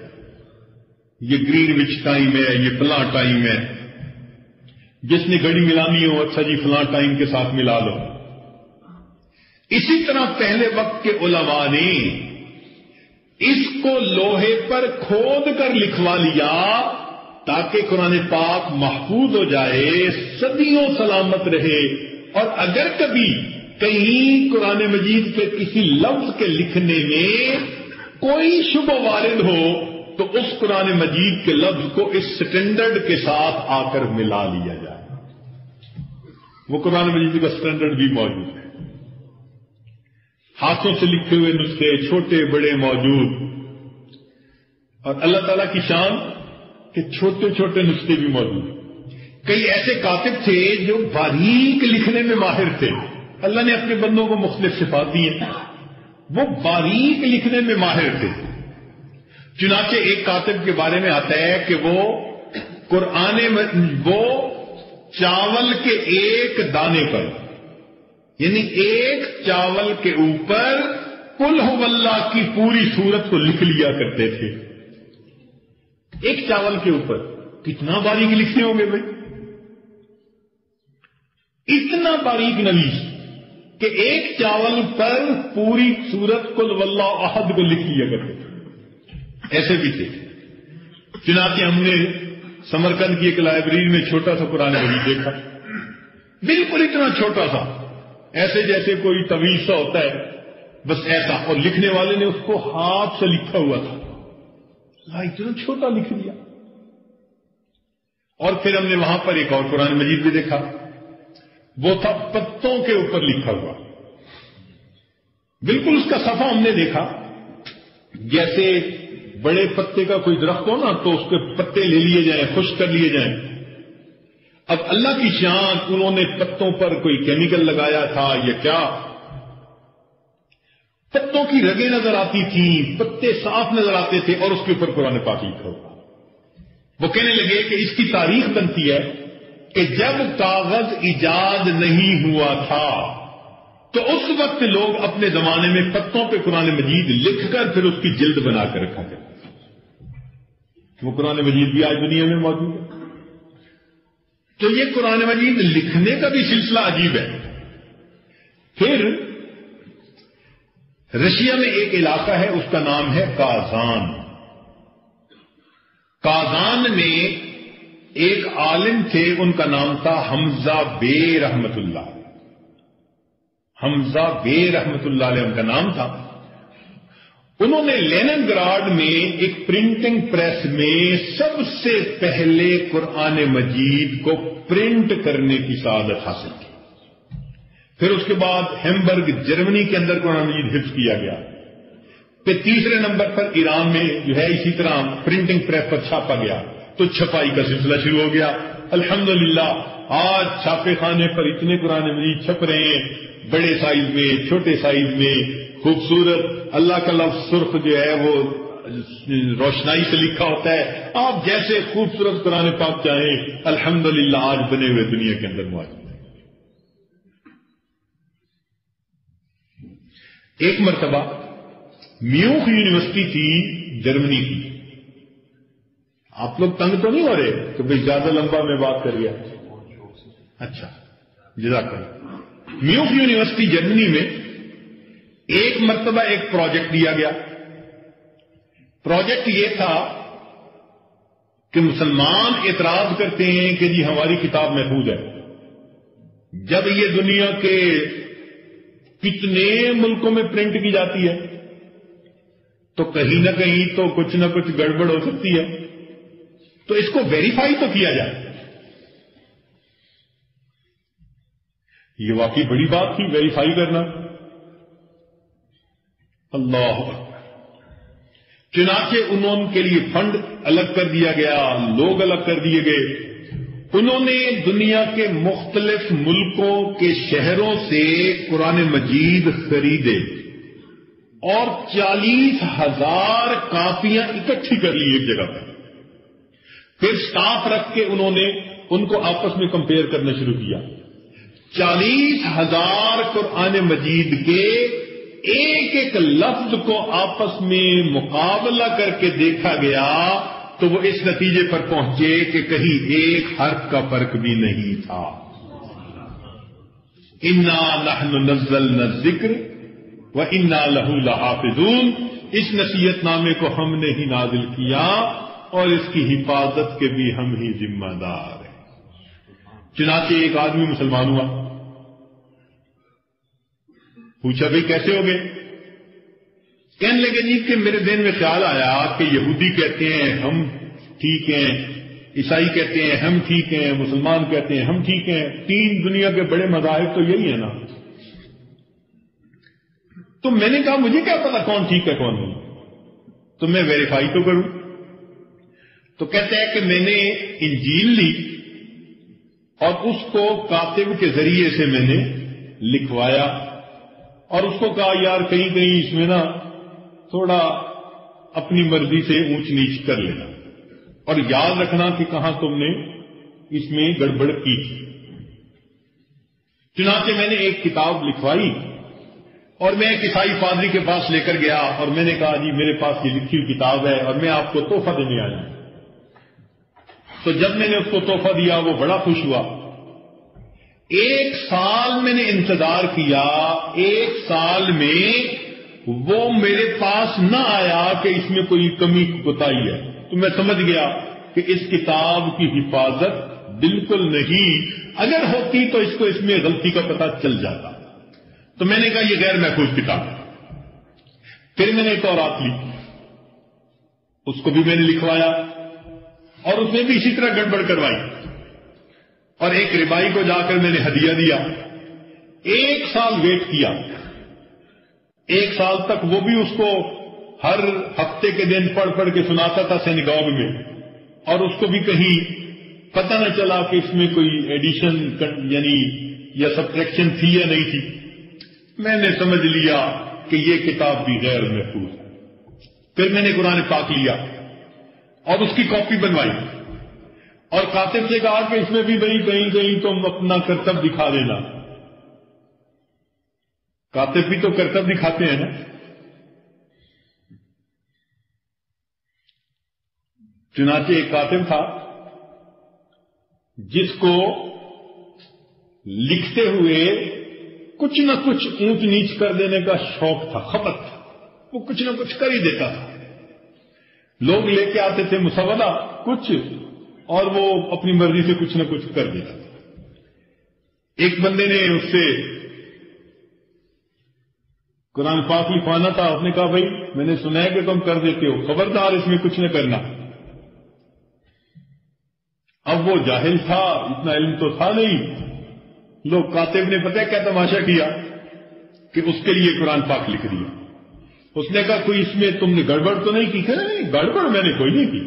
یہ گرین وچ ٹائم ہے، یہ فلاں ٹائم ہے. جس نے گھڑی ملانی ہو، اچھا جی فلاں ٹائم کے ساتھ ملا لو. اسی طرح پہلے وقت کے علماء نے اس کو لوہے پر کھود کر لکھوا لیا تاکہ قرآن پاک محفوظ ہو جائے، صدیوں سلامت رہے. اور اگر کبھی کہیں قرآن مجید کے کسی لفظ کے لکھنے میں کوئی شبہ وارد ہو تو اس قرآن مجید کے لفظ کو اس سٹینڈرڈ کے ساتھ آ کر ملا لیا جائے. وہ قرآن مجید کا سٹینڈرڈ بھی موجود ہے. ہاتھوں سے لکھے ہوئے نسخے چھوٹے بڑے موجود. اور اللہ تعالیٰ کی شان کہ چھوٹے چھوٹے نسخے بھی موجود ہیں. کئی ایسے کاتب تھے جو باریک لکھنے میں ماہر تھے. اللہ نے اپنے بندوں کو مختلف صفات دی ہیں، وہ باریک لکھنے میں ماہر تھے. چنانچہ ایک کاتب کے بارے میں آتا ہے کہ وہ وہ چاول کے ایک دانے پر، یعنی ایک چاول کے اوپر قل ہو اللہ کی پوری سورت کو لکھ لیا کرتے تھے. ایک چاول کے اوپر کتنا باریک لکھتے ہوں گے بھائی؟ اتنا باریک نویس کہ ایک چاول پر پوری سورت قل واللہ احد کو لکھ لیا کرتے تھے. ایسے بھی تھے. چنانچہ ہم نے سمرقند کی ایک لائبریری میں چھوٹا سا قرآن مجید دیکھا، بالکل اتنا چھوٹا سا، ایسے جیسے کوئی طویل سا ہوتا ہے، بس ایسا. اور لکھنے والے نے اس کو ہاتھ سے لکھا ہوا تھا. اتنا چھوٹا لکھ دیا. اور پھر ہم نے وہاں پر ایک اور قرآن مجید بھی دیکھا، وہ تھا پتوں کے اوپر لکھا ہوا. بالکل اس کا صفحہ ہم نے دیکھا جیسے بڑے پتے کا کوئی درخت ہو نا تو اس کے پتے لے لیے جائیں، خشک کر لیے جائیں. اب اللہ کی شان، انہوں نے پتوں پر کوئی کیمیکل لگایا تھا یا کیا، پتوں کی رگیں نظر آتی تھیں، پتے صاف نظر آتے تھے اور اس کے اوپر قرآن پاک لکھا ہوا. وہ کہنے لگے کہ اس کی تاریخ بنتی ہے کہ جب کاغذ ایجاد نہیں ہوا تھا تو اس وقت لوگ اپنے زمانے میں پتوں پہ قرآن مجید لکھ کر پھر اس کی جلد بنا کر رکھا کرتے. وہ قرآن مجید بھی آج دنیا میں موجود ہے. تو یہ قرآن مجید لکھنے کا بھی سلسلہ عجیب ہے. پھر رشیا میں ایک علاقہ ہے، اس کا نام ہے کازان. کازان میں ایک عالم تھے، ان کا نام تھا حمزہ بے رحمت اللہ. حمزہ بے رحمت اللہ علیہ ان کا نام تھا. انہوں نے لینن گراڈ میں ایک پرنٹنگ پریس میں سب سے پہلے قرآن مجید کو پرنٹ کرنے کی سعادت حاصل کی. پھر اس کے بعد ہیمبرگ جرمنی کے اندر قرآن مجید حفظ کیا گیا. پھر تیسرے نمبر پر ایران میں جو ہے اسی طرح پرنٹنگ پریس پر چھاپا گیا تو چھپائی کا سلسلہ شروع ہو گیا. الحمدللہ آج چھاپے خانے پر اتنے قرآن مجید چھپ رہے ہیں، بڑے سائز میں، چھوٹے سائز میں، خوبصورت اللہ کا لفظ سرخ جو ہے وہ روشنائی سے لکھا ہوتا ہے. آپ جیسے خوبصورت قرآن پاک چاہیں الحمدللہ آج بنے ہوئے دنیا کے اندر موجود ہیں. ایک مرتبہ میوخ یونیورسٹی تھی جرمنی کی. آپ لوگ تنگ تو نہیں ہو رہے کہ بھائی زیادہ لمبا میں بات کر گیا؟ اچھا جزاک اللہ. میوخ یونیورسٹی جرمنی میں ایک مرتبہ ایک پروجیکٹ دیا گیا. پروجیکٹ یہ تھا کہ مسلمان اعتراض کرتے ہیں کہ جی ہماری کتاب محفوظ ہے، جب یہ دنیا کے کتنے ملکوں میں پرنٹ کی جاتی ہے تو کہیں نہ کہیں تو کچھ نہ کچھ گڑبڑ ہو سکتی ہے، تو اس کو ویریفائی تو کیا جائے. یہ واقعی بڑی بات تھی ویریفائی کرنا. اللہ اکبر. چنانچہ انہوں کے لیے فنڈ الگ کر دیا گیا، لوگ الگ کر دیے گئے. انہوں نے دنیا کے مختلف ملکوں کے شہروں سے قرآن مجید خریدے اور 40,000 کاپیاں اکٹھی کر لی ایک جگہ پر. پھر سٹاف رکھ کے انہوں نے ان کو آپس میں کمپیئر کرنا شروع کیا. 40,000 قرآن مجید کے ایک ایک لفظ کو آپس میں مقابلہ کر کے دیکھا گیا تو وہ اس نتیجے پر پہنچے کہ کہیں ایک حرف کا فرق بھی نہیں تھا. انا نحن نزلنا الذکر وانا لہ لحافظون. اس نصیحت نامے کو ہم نے ہی نازل کیا اور اس کی حفاظت کے بھی ہم ہی ذمہ دار ہیں. چنانچہ ایک آدمی مسلمان ہوا. پوچھا بھئی کیسے ہو گئے؟ کہنے لگے جی کہ میرے ذہن میں خیال آیا کہ یہودی کہتے ہیں ہم ٹھیک ہیں، عیسائی کہتے ہیں ہم ٹھیک ہیں، مسلمان کہتے ہیں ہم ٹھیک ہیں، 3 دنیا کے بڑے مذاہب تو یہی ہے نا. تو میں نے کہا مجھے کیا پتا کون ٹھیک ہے کون نہیں، تو میں ویریفائی تو کروں. تو کہتے ہیں کہ میں نے انجیل لی اور اس کو کاتب کے ذریعے سے میں نے لکھوایا اور اس کو کہا یار کہیں کہیں اس میں نا تھوڑا اپنی مرضی سے اونچ نیچ کر لینا اور یاد رکھنا کہ کہاں تم نے اس میں گڑبڑ کی تھی. چنانچہ میں نے ایک کتاب لکھوائی اور میں ایک عیسائی پادری کے پاس لے کر گیا اور میں نے کہا جی میرے پاس یہ لکھی ہوئی کتاب ہے اور میں آپ کو تحفہ دینے آیا ہوں. تو جب میں نے اس کو تحفہ دیا وہ بڑا خوش ہوا. 1 سال میں نے انتظار کیا، 1 سال میں وہ میرے پاس نہ آیا کہ اس میں کوئی کمی کوتاہی ہے. تو میں سمجھ گیا کہ اس کتاب کی حفاظت بالکل نہیں، اگر ہوتی تو اس کو اس میں غلطی کا پتہ چل جاتا. تو میں نے کہا یہ غیر محفوظ کتاب ہے. پھر میں نے تورات لی، اس کو بھی میں نے لکھوایا اور اس میں بھی اسی طرح گڑبڑ کروائی اور ایک ربائی کو جا کر میں نے ہدیہ دیا. 1 سال ویٹ کیا، 1 سال تک وہ بھی اس کو ہر ہفتے کے دن پڑھ پڑھ کے سناتا تھا سینیگوگ میں اور اس کو بھی کہیں پتہ نہ چلا کہ اس میں کوئی ایڈیشن یعنی یا سبٹریکشن تھی یا نہیں تھی. میں نے سمجھ لیا کہ یہ کتاب بھی غیر محفوظ ہے. پھر میں نے قرآن پاک لیا اور اس کی کاپی بنوائی اور کاتب سے کہا کہ اس میں بھی بھئی کہیں کہیں تم اپنا کرتب دکھا دینا. کاتب بھی تو کرتب دکھاتے ہیں نا. چنانچہ ایک کاتب تھا جس کو لکھتے ہوئے کچھ نہ کچھ اونچ نیچ کر دینے کا شوق تھا، خپت تھا، وہ کچھ نہ کچھ کر ہی دیتا تھا. لوگ لے کے آتے تھے مسودہ کچھ اور وہ اپنی مرضی سے کچھ نہ کچھ کر دیتا تھا. ایک بندے نے اس سے قرآن پاک لکھوانا تھا. اس نے کہا بھائی میں نے سنا ہے کہ تم کر دیتے ہو، خبردار اس میں کچھ نہ کرنا. اب وہ جاہل تھا، اتنا علم تو تھا نہیں. لوگ کاتب نے پتہ کیا تماشا کیا کہ اس کے لیے قرآن پاک لکھ دیا. اس نے کہا کوئی اس میں تم نے گڑبڑ تو نہیں کی؟ کہ نہیں گڑبڑ میں نے کوئی نہیں کی،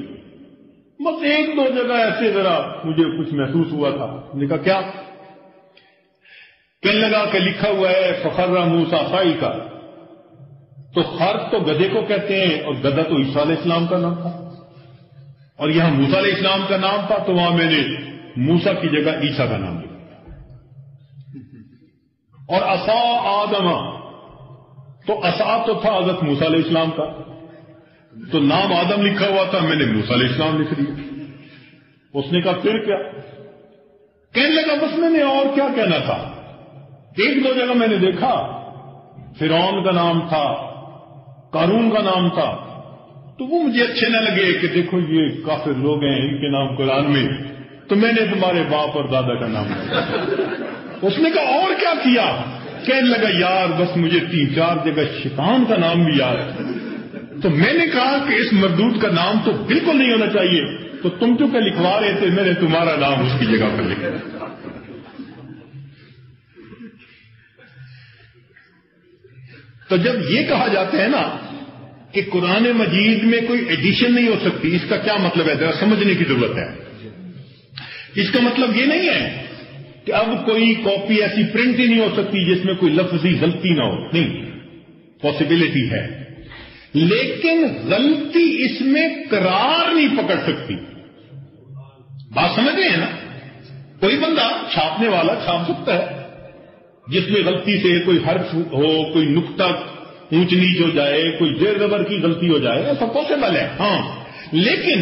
بس 1-2 جگہ ایسے ذرا مجھے کچھ محسوس ہوا تھا. اس نے کہا کیا؟ کہنے لگا کہ لکھا ہوا ہے فخر موسیٰ صعقا، تو خر تو گدھے کو کہتے ہیں اور گدھا تو عیسیٰ علیہ السلام کا نام تھا، اور یہاں موسیٰ علیہ السلام کا نام تھا تو وہاں میں نے موسیٰ کی جگہ عیسیٰ کا نام لکھا. اور عصا آدم، تو عصا تو تھا حضرت موسیٰ علیہ السلام کا، تو نام آدم لکھا ہوا تھا، میں نے موسیٰ علیہ السلام لکھ دیا. اس نے کہا پھر کیا؟ کہنے لگا بس میں نے اور کیا کہنا تھا. ایک دو جگہ میں نے دیکھا فرعون کا نام تھا، قارون کا نام تھا، تو وہ مجھے اچھے نہ لگے کہ دیکھو یہ کافر لوگ ہیں، ان کے نام قرآن میں، تو میں نے تمہارے باپ اور دادا کا نام لیا. اس نے کہا اور کیا کیا؟ کہنے لگا یار بس مجھے 3-4 جگہ شیطان کا نام بھی یاد ہے. تو میں نے کہا کہ اس مردود کا نام تو بالکل نہیں ہونا چاہیے، تو تم جو کہ لکھوا رہے تھے میں نے تمہارا نام اس کی جگہ پر لکھا. تو جب یہ کہا جاتا ہے نا کہ قرآن مجید میں کوئی ایڈیشن نہیں ہو سکتی، اس کا کیا مطلب ہے؟ ذرا سمجھنے کی ضرورت ہے. اس کا مطلب یہ نہیں ہے کہ اب کوئی کاپی ایسی پرنٹ ہی نہیں ہو سکتی جس میں کوئی لفظی غلطی نہ ہو، نہیں، پاسبلٹی ہے، لیکن غلطی اس میں قرار نہیں پکڑ سکتی. بات سمجھ رہے ہیں نا؟ کوئی بندہ چھاپنے والا چھاپ سکتا ہے جس میں غلطی سے کوئی حرف ہو، کوئی نقطہ اونچ نیچ ہو جائے، کوئی زیر زبر کی غلطی ہو جائے، ایسا پاسبل ہے، ہاں، لیکن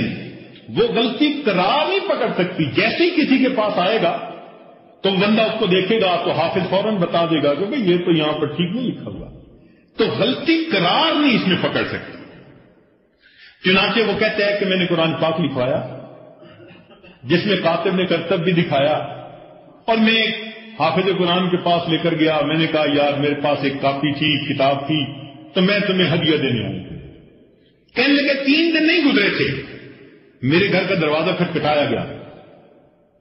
وہ غلطی قرار نہیں پکڑ سکتی. جیسے ہی کسی کے پاس آئے گا تو بندہ اس کو دیکھے گا تو حافظ فوراً بتا دے گا کہ بھئی یہ تو یہاں پر ٹھیک نہیں لکھا ہوا. تو غلطی قرار نہیں اس میں پکڑ سکتی. چنانچہ وہ کہتے ہیں کہ میں نے قرآن پاک لکھوایا جس میں کاتب نے کرتب بھی دکھایا، اور میں حافظ قرآن کے پاس لے کر گیا. میں نے کہا یار میرے پاس ایک کاپی تھی، کتاب تھی، تو میں تمہیں ہدیہ دینے آؤں. کہنے لگے 3 دن نہیں گزرے تھے میرے گھر کا دروازہ کھٹکھٹایا گیا.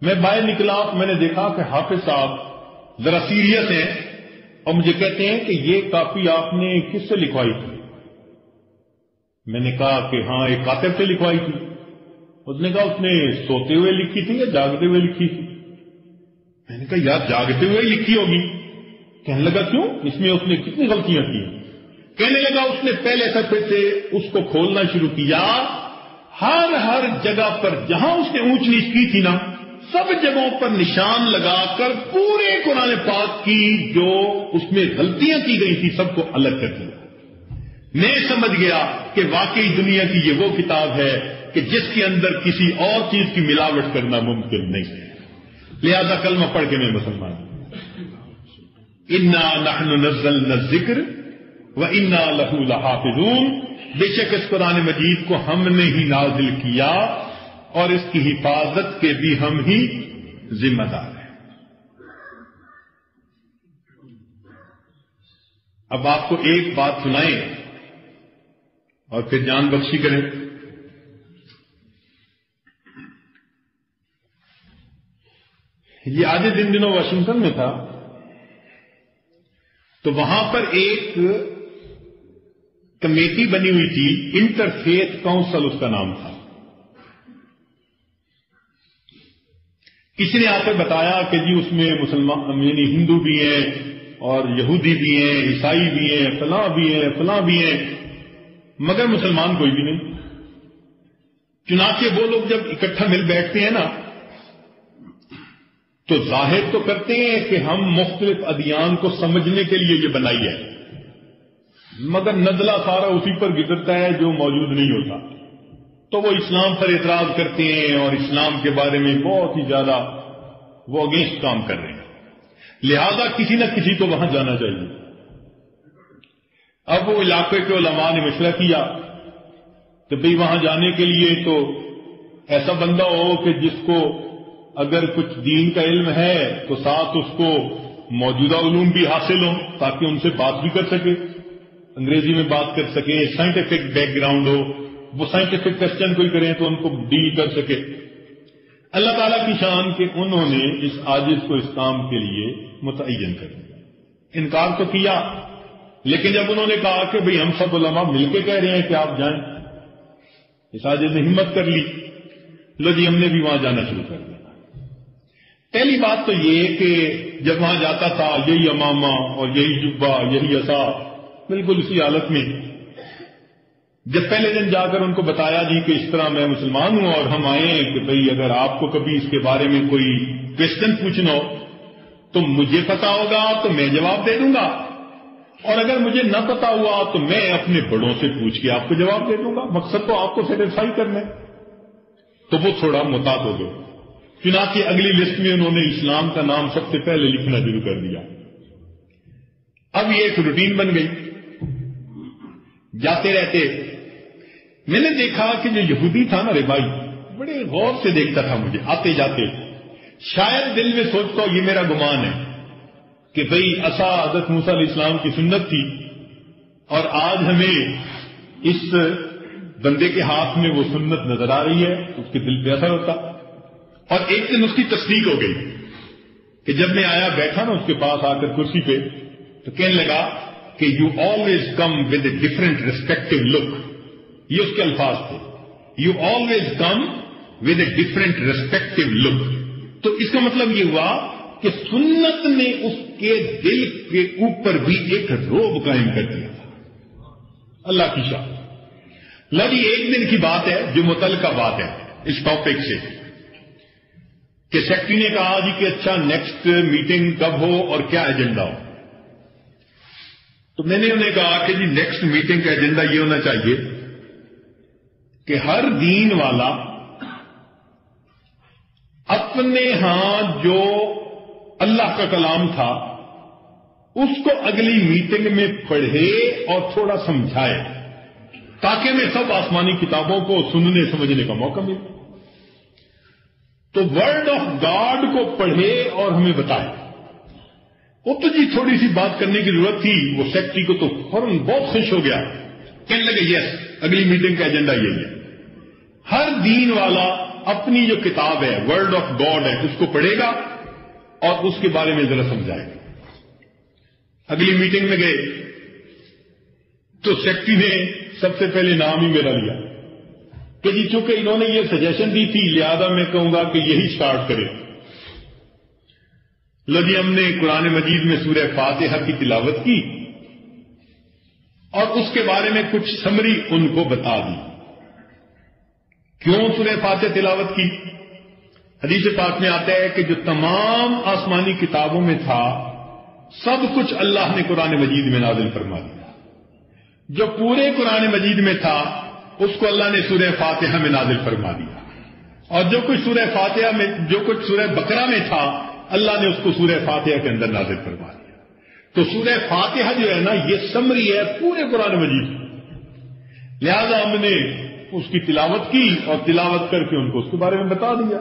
میں باہر نکلا، میں نے دیکھا کہ حافظ صاحب ذرا سیریس ہیں اور مجھے کہتے ہیں کہ یہ کاپی آپ نے کس سے لکھوائی تھی؟ میں نے کہا کہ ہاں ایک کاتب سے لکھوائی تھی. اس نے کہا اس نے سوتے ہوئے لکھی تھی یا جاگتے ہوئے لکھی تھی؟ میں نے کہا یار جاگتے ہوئے لکھی ہوگی. کہنے لگا کیوں؟ اس میں اس نے کتنی غلطیاں کی؟ کہنے لگا اس نے پہلے صفحے سے اس کو کھولنا شروع کیا، ہر جگہ پر جہاں اس نے اونچ نیچ کی تھی نا، سب جگہوں پر نشان لگا کر پورے قرآن پاک کی جو اس میں غلطیاں کی گئی تھی سب کو الگ کر دیا. میں سمجھ گیا کہ واقعی دنیا کی یہ وہ کتاب ہے کہ جس کے اندر کسی اور چیز کی ملاوٹ کرنا ممکن نہیں ہے. لہذا کلمہ پڑھ کے میں مسلمان ہوں. انا نحن نزلنا الذکر وانا لہ لحافظون، بے شک اس قرآن مجید کو ہم نے ہی نازل کیا اور اس کی حفاظت کے بھی ہم ہی ذمہ دار ہیں. اب آپ کو ایک بات سنائیں اور پھر جان بخشی کریں. یہ آج دنوں واشنگٹن میں تھا تو وہاں پر ایک کمیٹی بنی ہوئی تھی، انٹرفیتھ کاؤنسل اس کا نام تھا. کسی نے آ کر بتایا کہ جی اس میں مسلمان یعنی ہندو بھی ہیں اور یہودی بھی ہیں، عیسائی بھی ہیں، فلاں بھی ہیں، فلاں بھی ہیں، مگر مسلمان کوئی بھی نہیں. چنانچہ وہ لوگ جب اکٹھا مل بیٹھتے ہیں نا تو ظاہر تو کرتے ہیں کہ ہم مختلف ادیان کو سمجھنے کے لیے یہ بنائی ہے، مگر نزلہ سارا اسی پر گزرتا ہے جو موجود نہیں ہوتا. تو وہ اسلام پر اعتراض کرتے ہیں اور اسلام کے بارے میں بہت ہی زیادہ وہ اگینسٹ کام کر رہے ہیں. لہذا کسی نہ کسی کو وہاں جانا چاہیے. اب وہ علاقے کے علماء نے مشورہ کیا کہ بھئی وہاں جانے کے لیے تو ایسا بندہ ہو کہ جس کو اگر کچھ دین کا علم ہے تو ساتھ اس کو موجودہ علوم بھی حاصل ہوں تاکہ ان سے بات بھی کر سکے، انگریزی میں بات کر سکے، سائنٹیفک بیک گراؤنڈ ہو، وہ سائنٹیفک کوشچن کوئی کریں تو ان کو ڈیل کر سکے. اللہ تعالیٰ کی شان کہ انہوں نے اس عاجز کو اس کام کے لیے متعین کر دیا. انکار تو کیا، لیکن جب انہوں نے کہا کہ بھئی ہم سب علماء مل کے کہہ رہے ہیں کہ آپ جائیں، اس عاجز نے ہمت کر لی، لو جی ہم نے بھی وہاں جانا شروع کر دیا. پہلی بات تو یہ کہ جب وہاں جاتا تھا یہی امامہ اور یہی جبہ، یہی عصا بالکل اسی حالت میں جب پہلے دن جا کر ان کو بتایا جی کہ اس طرح میں مسلمان ہوں اور ہم آئے ہیں کہ بھئی اگر آپ کو کبھی اس کے بارے میں کوئی کوشچن پوچھنا ہو تو مجھے پتا ہوگا تو میں جواب دے دوں گا، اور اگر مجھے نہ پتا ہوا تو میں اپنے بڑوں سے پوچھ کے آپ کو جواب دے دوں گا، مقصد تو آپ کو سیٹسفائی کرنا ہے۔ تو وہ تھوڑا محتاط ہو گئے، چنانچہ اگلی لسٹ میں انہوں نے اسلام کا نام سب سے پہلے لکھنا شروع کر دیا۔ اب یہ ایک روٹین بن گئی، جاتے رہتے میں نے دیکھا کہ جو یہودی تھا نا ربائی بڑے غور سے دیکھتا تھا مجھے آتے جاتے، شاید دل میں سوچتا یہ میرا گمان ہے کہ بھئی عصا حضرت موسیٰ علیہ السلام کی سنت تھی اور آج ہمیں اس بندے کے ہاتھ میں وہ سنت نظر آ رہی ہے، اس کے دل پہ اثر ہوتا۔ اور ایک دن اس کی تصدیق ہو گئی کہ جب میں آیا بیٹھا نا اس کے پاس آ کر کرسی پہ تو کہنے لگا کہ you always come with a different respective look, یہ اس کے الفاظ تھے، you always come with a different respective look. تو اس کا مطلب یہ ہوا کہ سنت نے اس کے دل کے اوپر بھی ایک روب قائم کر دیا تھا، اللہ کی شان۔ لگی ایک دن کی بات ہے جو متعلقہ بات ہے اس ٹاپک سے کہ سیکٹری نے کہا جی کہ اچھا نیکسٹ میٹنگ کب ہو اور کیا ایجنڈا ہو، تو میں نے انہیں کہا کہ جی نیکسٹ میٹنگ کا ایجنڈا یہ ہونا چاہیے کہ ہر دین والا اپنے ہاں جو اللہ کا کلام تھا اس کو اگلی میٹنگ میں پڑھے اور تھوڑا سمجھائے تاکہ ہمیں سب آسمانی کتابوں کو سننے سمجھنے کا موقع ملے۔ تو ورڈ آف گاڈ کو پڑھے اور ہمیں بتائے۔ وہ تو جی تھوڑی سی بات کرنے کی ضرورت تھی، وہ سیکٹری کو تو فوراً بہت خوش ہو گیا، کہنے لگے یس اگلی میٹنگ کا ایجنڈا یہی ہے، ہر دین والا اپنی جو کتاب ہے ورڈ آف گاڈ ہے اس کو پڑھے گا اور اس کے بارے میں ذرا سمجھائے گا۔ اگلی میٹنگ میں گئے تو سیکٹری نے سب سے پہلے نام ہی میرا لیا کہ جی چونکہ انہوں نے یہ سجیشن دی تھی لہذا میں کہوں گا کہ یہی سٹارٹ کرے۔ لو جی ہم نے قرآن مجید میں سورہ فاتحہ کی تلاوت کی اور اس کے بارے میں کچھ سمری ان کو بتا دی۔ کیوں سورہ فاتحہ تلاوت کی؟ حدیث پاک میں آتا ہے کہ جو تمام آسمانی کتابوں میں تھا سب کچھ اللہ نے قرآن مجید میں نازل فرما دیا، جو پورے قرآن مجید میں تھا اس کو اللہ نے سورہ فاتحہ میں نازل فرما دیا، اور جو کچھ سورہ فاتحہ میں جو کچھ سورہ بقرہ میں تھا اللہ نے اس کو سورہ فاتحہ کے اندر نازل فرما دیا۔ تو سورہ فاتحہ جو ہے نا یہ سمری ہے پورے قرآن مجید، لہذا ہم نے اس کی تلاوت کی اور تلاوت کر کے ان کو اس کے بارے میں بتا دیا۔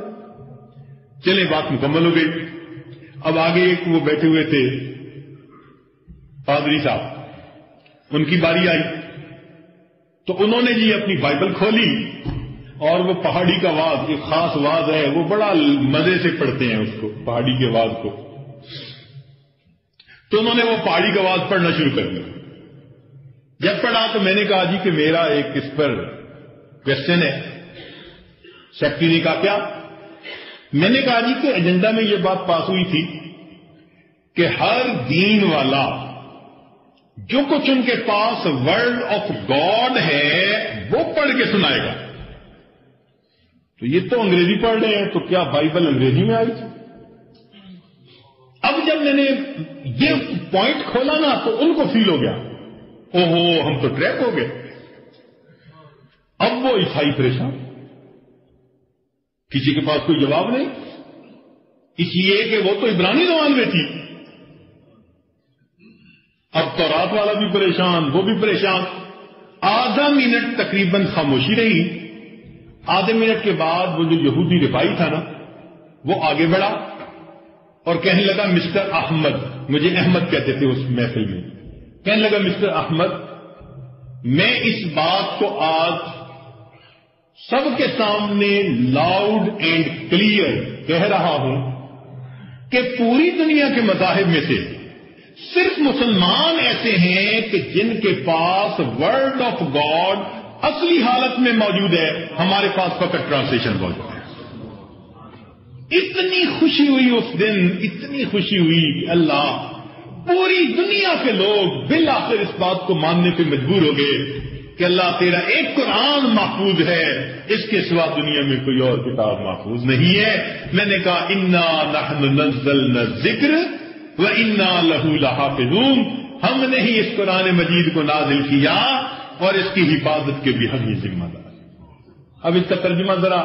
چلے بات مکمل ہو گئی۔ اب آگے ایک وہ بیٹھے ہوئے تھے پادری صاحب، ان کی باری آئی تو انہوں نے جی اپنی بائبل کھولی اور وہ پہاڑی کا واز، ایک خاص واز ہے وہ بڑا مزے سے پڑھتے ہیں اس کو، پہاڑی کے واز کو، تو انہوں نے وہ پہاڑی کا واز پڑھنا شروع کر دیا۔ جب پڑھا تو میں نے کہا جی کہ میرا ایک اس پر کوشچن ہے۔ سیکٹری نے کہا کیا؟ میں نے کہا جی کہ ایجنڈا میں یہ بات پاس ہوئی تھی کہ ہر دین والا جو کچھ ان کے پاس ورڈ آف گاڈ ہے وہ پڑھ کے سنائے گا۔ تو یہ تو انگریزی پڑھ رہے ہیں تو کیا بائبل انگریزی میں آئی تھی؟ اب جب میں نے یہ پوائنٹ کھولا نا تو ان کو فیل ہو گیا اوہو ہم تو ٹریپ ہو گئے۔ اب وہ عیسائی پریشان، کسی کے پاس کوئی جواب نہیں، اس لیے کہ وہ تو عبرانی زبان میں تھی۔ اب تورات والا بھی پریشان، وہ بھی پریشان۔ آدھا منٹ تقریباً خاموشی رہی۔ آدھے منٹ کے بعد وہ جو یہودی ربائی تھا نا وہ آگے بڑھا اور کہنے لگا مسٹر احمد، مجھے احمد کہتے تھے اس محفل میں، کہنے لگا مسٹر احمد میں اس بات کو آج سب کے سامنے لاؤڈ اینڈ کلیئر کہہ رہا ہوں کہ پوری دنیا کے مذاہب میں سے صرف مسلمان ایسے ہیں کہ جن کے پاس ورڈ آف گاڈ اصلی حالت میں موجود ہے، ہمارے پاس فقط ٹرانسلیشن موجود ہے۔ اتنی خوشی ہوئی اس دن، اتنی خوشی ہوئی کہ اللہ پوری دنیا کے لوگ بالآخر اس بات کو ماننے پہ مجبور ہو گئے کہ اللہ تیرا ایک قرآن محفوظ ہے، اس کے سوا دنیا میں کوئی اور کتاب محفوظ نہیں ہے۔ میں نے کہا انا نحن نزلنا الذکر وانا لہ لحافظون، ہم نے ہی اس قرآن مجید کو نازل کیا اور اس کی حفاظت کے بھی ہم ہی ذمہ دار۔ اب اس کا ترجمہ ذرا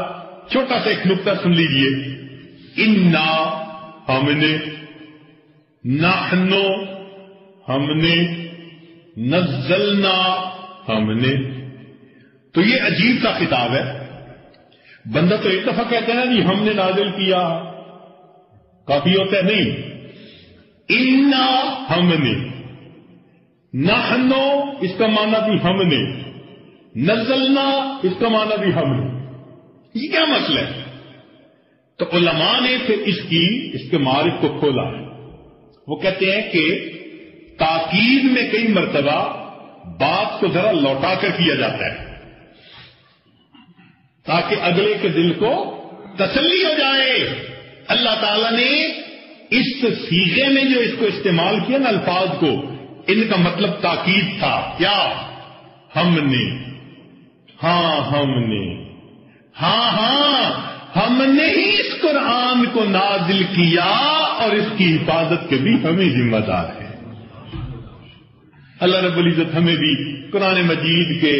چھوٹا سا ایک نقطہ سن لیجئے۔ انا ہم نے، نحن ہم نے، نزلنا ہم نے، تو یہ عجیب سا خطاب ہے۔ بندہ تو ایک دفعہ کہتا ہے نا جی ہم نے نازل کیا، کافی ہوتا ہے نہیں۔ انا ہم نے، نحن اس کا معنی بھی ہم نے، نزلنا اس کا معنی بھی ہم نے، یہ کیا مسئلہ ہے؟ تو علماء نے پھر اس کے معارف کو کھولا۔ وہ کہتے ہیں کہ تاکید میں کئی مرتبہ بات کو ذرا لوٹا کر کیا جاتا ہے تاکہ اگلے کے دل کو تسلی ہو جائے۔ اللہ تعالیٰ نے اس صیغے میں جو اس کو استعمال کیا نا الفاظ کو، ان کا مطلب تاکید تھا۔ کیا؟ ہم نے، ہاں ہم نے، ہاں ہاں ہم نے ہی اس قرآن کو نازل کیا اور اس کی حفاظت کے بھی ہمیں ذمہ دار ہیں۔ اللہ رب العزت ہمیں بھی قرآن مجید کے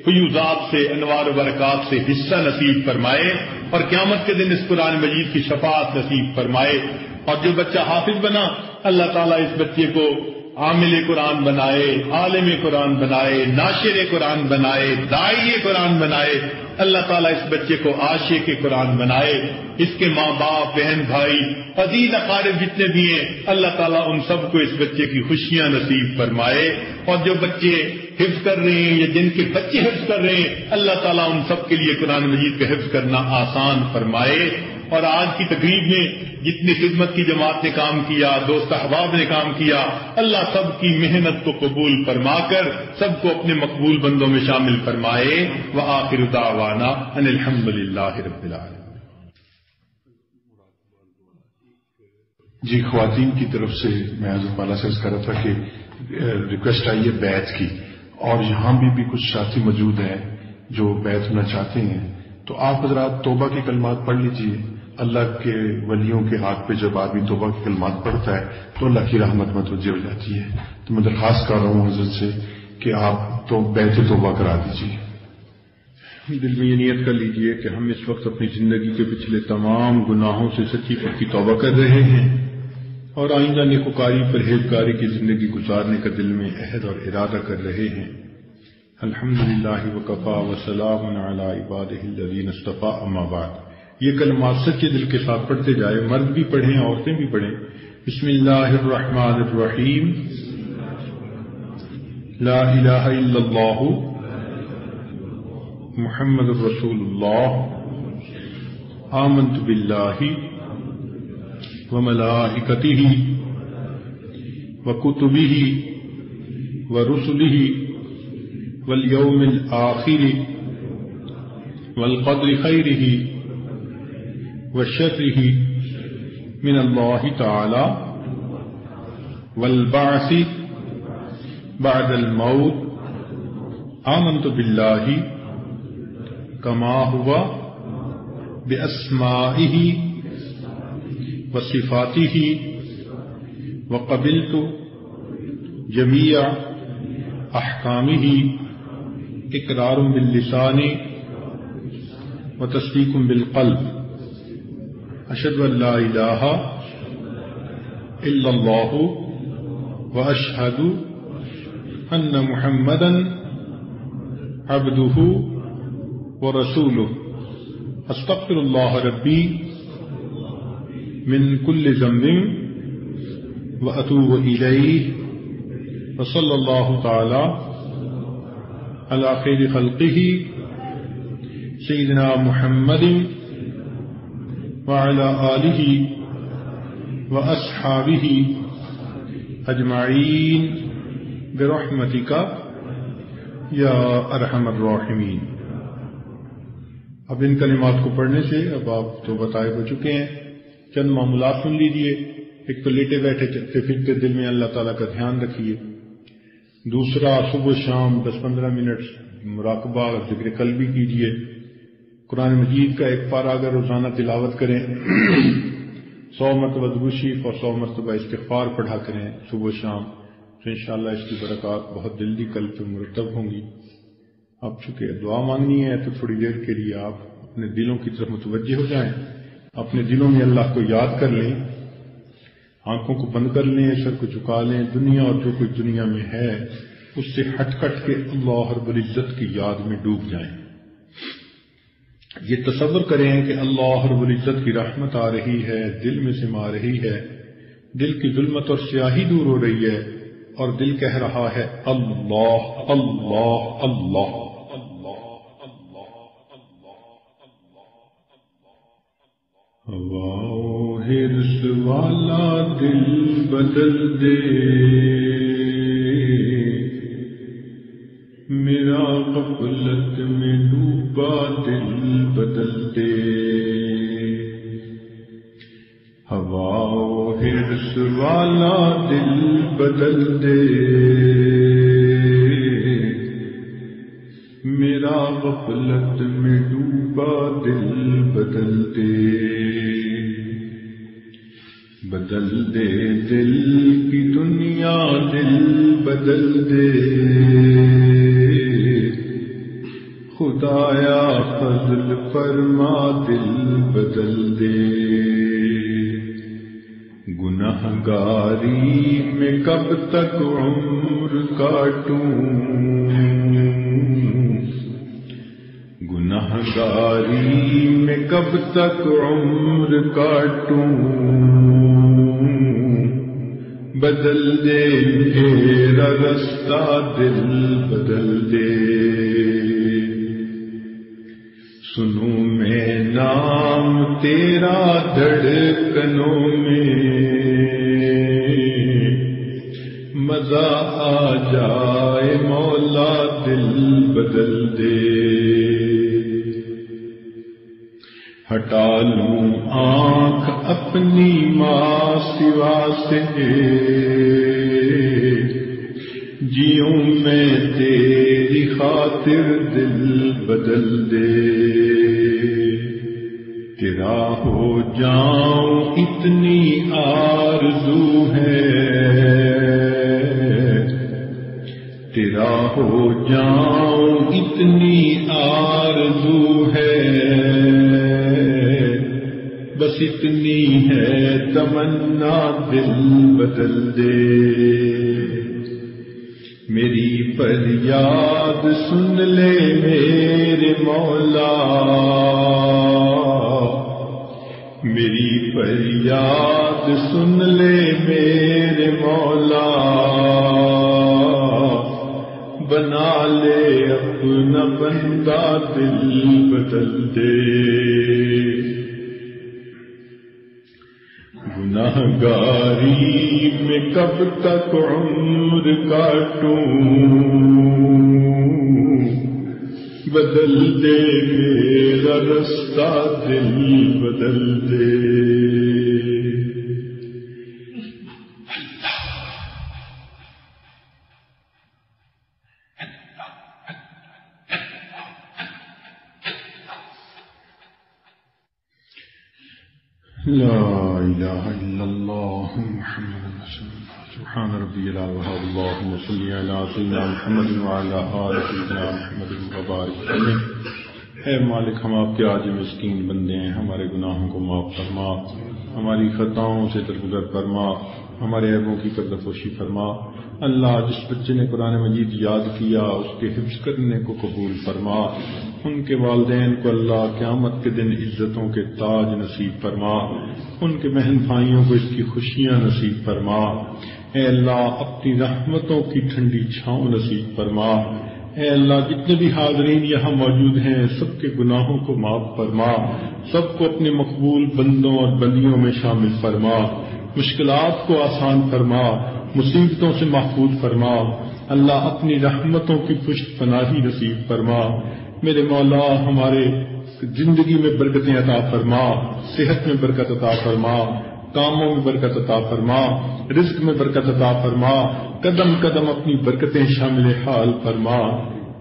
فیوزات سے، انوار و برکات سے حصہ نصیب فرمائے اور قیامت کے دن اس قرآن مجید کی شفاعت نصیب فرمائے۔ اور جو بچہ حافظ بنا، اللہ تعالیٰ اس بچے کو عامل قرآن بنائے، عالم قرآن بنائے، ناشر قرآن بنائے، داعی قرآن بنائے۔ اللہ تعالیٰ اس بچے کو عاشق قرآن بنائے۔ اس کے ماں باپ، بہن بھائی، عزیز اقارب جتنے بھی ہیں، اللہ تعالیٰ ان سب کو اس بچے کی خوشیاں نصیب فرمائے۔ اور جو بچے حفظ کر رہے ہیں یا جن کے بچے حفظ کر رہے ہیں، اللہ تعالیٰ ان سب کے لیے قرآن مجید کا حفظ کرنا آسان فرمائے۔ اور آج کی تقریب میں جتنی خدمت کی جماعت نے کام کیا، دوست احباب نے کام کیا، اللہ سب کی محنت کو قبول فرما کر سب کو اپنے مقبول بندوں میں شامل فرمائے۔ وآخر دعوانا ان الحمد للہ رب العالمین۔ جی، خواتین کی طرف سے میں حضرت والا سے عرض کر رہا تھا کہ ریکویسٹ آئی ہے بیعت کی، اور یہاں بھی کچھ ساتھی موجود ہیں جو بیعت ہونا چاہتے ہیں، تو آپ حضرات توبہ کے کلمات پڑھ لیجئے۔ اللہ کے ولیوں کے ہاتھ پہ جب آدمی توبہ کے کلمات پڑھتا ہے تو اللہ کی رحمت متوجہ ہو جاتی ہے۔ تو میں درخواست کر رہا ہوں حضرت سے کہ آپ تو بیعت توبہ کرا دیجیے۔ دل میں یہ نیت کر لیجئے کہ ہم اس وقت اپنی زندگی کے پچھلے تمام گناہوں سے سچی پکی توبہ کر رہے ہیں اور آئندہ نیکوکاری پرہیزگاری کی زندگی گزارنے کا دل میں عہد اور ارادہ کر رہے ہیں۔ الحمدللہ وکفا وسلام علی عبادہ الذین اصطفیٰ، اما بعد۔ یہ کلمات سچے دل کے ساتھ پڑھتے جائے، مرد بھی پڑھیں عورتیں بھی پڑھیں۔ بسم اللہ الرحمن الرحیم، لا الہ الا اللہ محمد رسول اللہ، آمنت باللہ وملائکتہ وکتبہ ورسلہ والیوم الآخر والقدر خیرہ وشرہ من اللہ تعالی والبعث بعد الموت، آمنت باللہ کما ہوا باسمائہ وصفاتہ وقبلت جمیع احکامہ اقرار باللسان وتصدیق بالقلب، اشہد ان لا الہ الا اللہ واشہد ان محمدا عبدہ ورسولہ، استغفر اللہ ربی من کل ذنب واتوب الیہ، وصلی اللہ تعالی علی خیر خلقہ سیدنا محمد وعلى آلہ واصحابہ اجمعین برحمتک یا ارحم الراحمین۔ اب ان کلمات کو پڑھنے سے اب آپ تو بتائے ہو چکے ہیں، چند معمولات سن لیجئے۔ ایک تو لیٹے بیٹھے چلتے پھرتے دل میں اللہ تعالیٰ کا دھیان رکھیے، دوسرا صبح شام 10-15 منٹ مراقبہ اور ذکر قلبی کیجیے، قرآن مجید کا ایک پارہ اگر روزانہ تلاوت کریں 100 مرتبہ درود شریف اور 100 مرتبہ استغفار پڑھا کریں صبح شام، تو انشاءاللہ اس کی برکات بہت جلدی قلب پہ مرتب ہوں گی۔ اب چونکہ دعا مانگنی ہے تو تھوڑی دیر کے لیے آپ اپنے دلوں کی طرف متوجہ ہو جائیں، اپنے دلوں میں اللہ کو یاد کر لیں، آنکھوں کو بند کر لیں، سر کو جھکا لیں، دنیا اور جو کچھ دنیا میں ہے اس سے ہٹ کٹ کے اللہ رب العزت کی یاد میں ڈوب جائیں۔ یہ تصور کریں کہ اللہ رب العزت کی رحمت آ رہی ہے، دل میں سما رہی ہے، دل کی ظلمت اور سیاہی دور ہو رہی ہے، اور دل کہہ رہا ہے اللہ اللہ اللہ۔ ہوا و حرص والا دل بدل دے، میرا غفلت میں ڈوبا دل بدل دے۔ ہوا و حرص والا دل بدل دے، میرا غفلت میں ڈوبا دل بدل دے۔ بدل دے دل کی دنیا دل بدل دے، خدایا فضل فرما دل بدل دے۔ گنہگاری میں کب تک عمر کاٹوں، گنہگاری میں کب تک عمر کاٹوں، بدل دے میرا رستہ دل بدل دے۔ سنوں میں نام تیرا دھڑکنوں میں، مزہ آ جائے مولا دل بدل دے۔ ہٹا لوں آنکھ اپنی ماں سوا سے، جیوں میں تیری خاطر دل بدل دے۔ تیرا ہو جاؤں اتنی آرزو ہے، تیرا ہو جاؤں اتنی آرزو ہے، بس اتنی ہے تمنا دل بدل دے۔ میری فریاد سن لے میرے مولا، میری فریاد سن لے میرے مولا، بنا لے اپنا بندہ دل بدل دے۔ گنہگاری میں کب تک عمر کاٹوں، بدل دے میرا رستہ دل بدل دے۔ لا الہ الا اللہ محمد رسول اللہ۔ سبحان ربی العظیم، اللہم صلی علی سیدنا محمد وعلی آل سیدنا محمد وبارک وسلم۔ اے مالک، ہم آپ کے عاجز مسکین بندے ہیں، ہمارے گناہوں کو معاف فرما، ہماری خطاؤں سے درگزر فرما، ہمارے عیبوں کی پردہ پوشی فرما۔ اللہ، جس بچے نے قرآن مجید یاد کیا اس کے حفظ کرنے کو قبول فرما، ان کے والدین کو اللہ قیامت کے دن عزتوں کے تاج نصیب فرما، ان کے بہن بھائیوں کو اس کی خوشیاں نصیب فرما۔ اے اللہ، اپنی رحمتوں کی ٹھنڈی چھاؤں نصیب فرما۔ اے اللہ، جتنے بھی حاضرین یہاں موجود ہیں سب کے گناہوں کو معاف فرما، سب کو اپنے مقبول بندوں اور بندیوں میں شامل فرما، مشکلات کو آسان فرما، مصیبتوں سے محفوظ فرما۔ اللہ، اپنی رحمتوں کی پشت پناہی نصیب فرما۔ میرے مولا، ہمارے زندگی میں برکتیں عطا فرما، صحت میں برکت عطا فرما، کاموں میں برکت عطا فرما، رزق میں برکت عطا فرما، قدم قدم اپنی برکتیں شامل حال فرما۔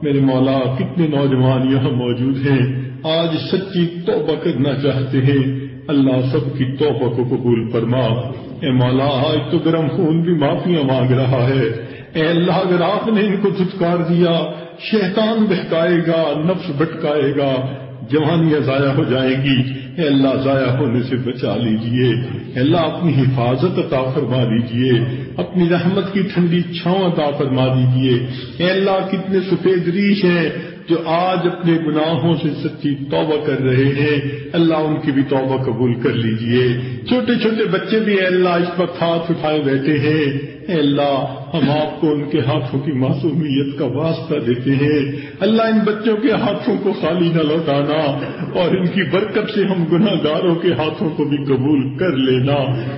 میرے مولا کتنے نوجوان یہاں موجود ہیں آج سچی توبہ کرنا چاہتے ہیں، اللہ سب کی توبہ کو قبول فرما۔ اے مولا آج تو گرم خون بھی معافیاں مانگ رہا ہے، اے اللہ اگر آپ نے ان کو دھتکار دیا شیطان بہکائے گا، نفس بھٹکائے گا، جوانیاں ضائع ہو جائیں گی، اے اللہ ضائع ہونے سے بچا لیجئے، اے اللہ اپنی حفاظت عطا فرما دیجئے، اپنی رحمت کی ٹھنڈی چھاؤں عطا فرما دیجئے۔ اے اللہ کتنے سفید ریش ہیں جو آج اپنے گناہوں سے سچی توبہ کر رہے ہیں، اللہ ان کی بھی توبہ قبول کر لیجئے۔ چھوٹے چھوٹے بچے بھی اے اللہ اس وقت ہاتھ اٹھائے بیٹھے ہیں، اے اللہ ہم آپ کو ان کے ہاتھوں کی معصومیت کا واسطہ دیتے ہیں، اللہ ان بچوں کے ہاتھوں کو خالی نہ لوٹانا اور ان کی برکت سے ہم گناہ گاروں کے ہاتھوں کو بھی قبول کر لینا،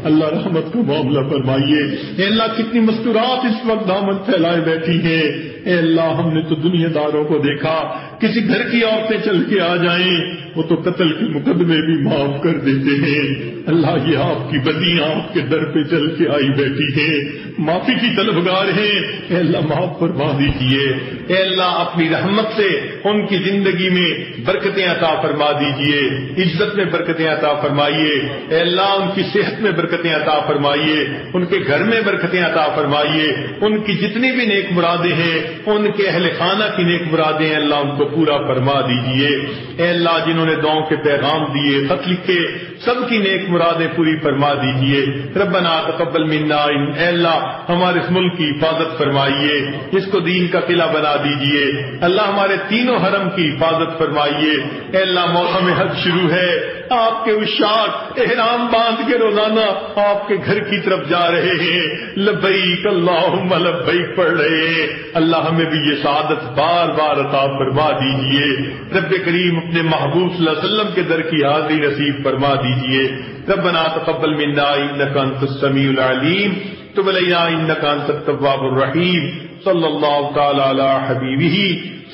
اللہ رحمت کا معاملہ فرمائیے۔ اے اللہ کتنی مستورات اس وقت دامن پھیلائے بیٹھی ہیں، اے اللہ ہم نے تو دنیا داروں کو دیکھا کسی گھر کی عورتیں چل کے آ جائیں وہ تو قتل کے مقدمے بھی معاف کر دیتے ہیں، اللہ یہ آپ کی بدیاں آپ کے در پہ چل کے آئی بیٹھی ہیں، معافی کی طلبگار ہیں، اے اللہ معاف فرما دیجیے، اے اللہ اپنی رحمت سے ان کی زندگی میں برکتیں عطا فرما دیجیے، عزت میں برکتیں عطا فرمائیے، اے اللہ ان کی صحت میں برکتیں عطا فرمائیے، ان کے گھر میں برکتیں عطا فرمائیے، ان کی جتنی بھی نیک مرادیں ہیں ان کے اہل خانہ کی نیک مرادیں ہیں اللہ ان کو پورا فرما دیجیے، اے اللہ جنہوں نے دعاؤں کے پیغام دیے خط لکھے سب کی نیک مرادیں پوری فرما دیجیے۔ ربنا تقبل منا، اے اللہ ہمارے اس ملک کی حفاظت فرمائیے، اس کو دین کا قلعہ بنا دیجیے، اللہ ہمارے تینوں حرم کی حفاظت فرمائیے، اے اللہ موسم حج شروع ہے، آپ کے عشاق احرام باندھ کے روزانہ آپ کے گھر کی طرف جا رہے ہیں، لبیک اللہم لبیک پڑھ رہے ہیں، اللہ ہمیں بھی یہ سعادت بار بار عطا فرما دیجیے۔ رب کریم اپنے محبوب صلی اللہ علیہ وسلم کے در کی حاضری نصیب فرما دیجیے۔ ربنا تقبل منا انک انت السمیع العلیم تب علینا انک انت التواب الرحیم، صلی اللہ تعالی علی حبیبہ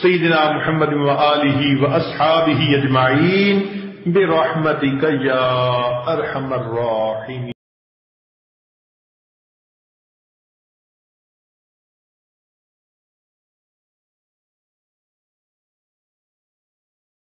سیدنا محمد وآلہ واصحابہ اجمعین برحمتک یا ارحم الراحمین۔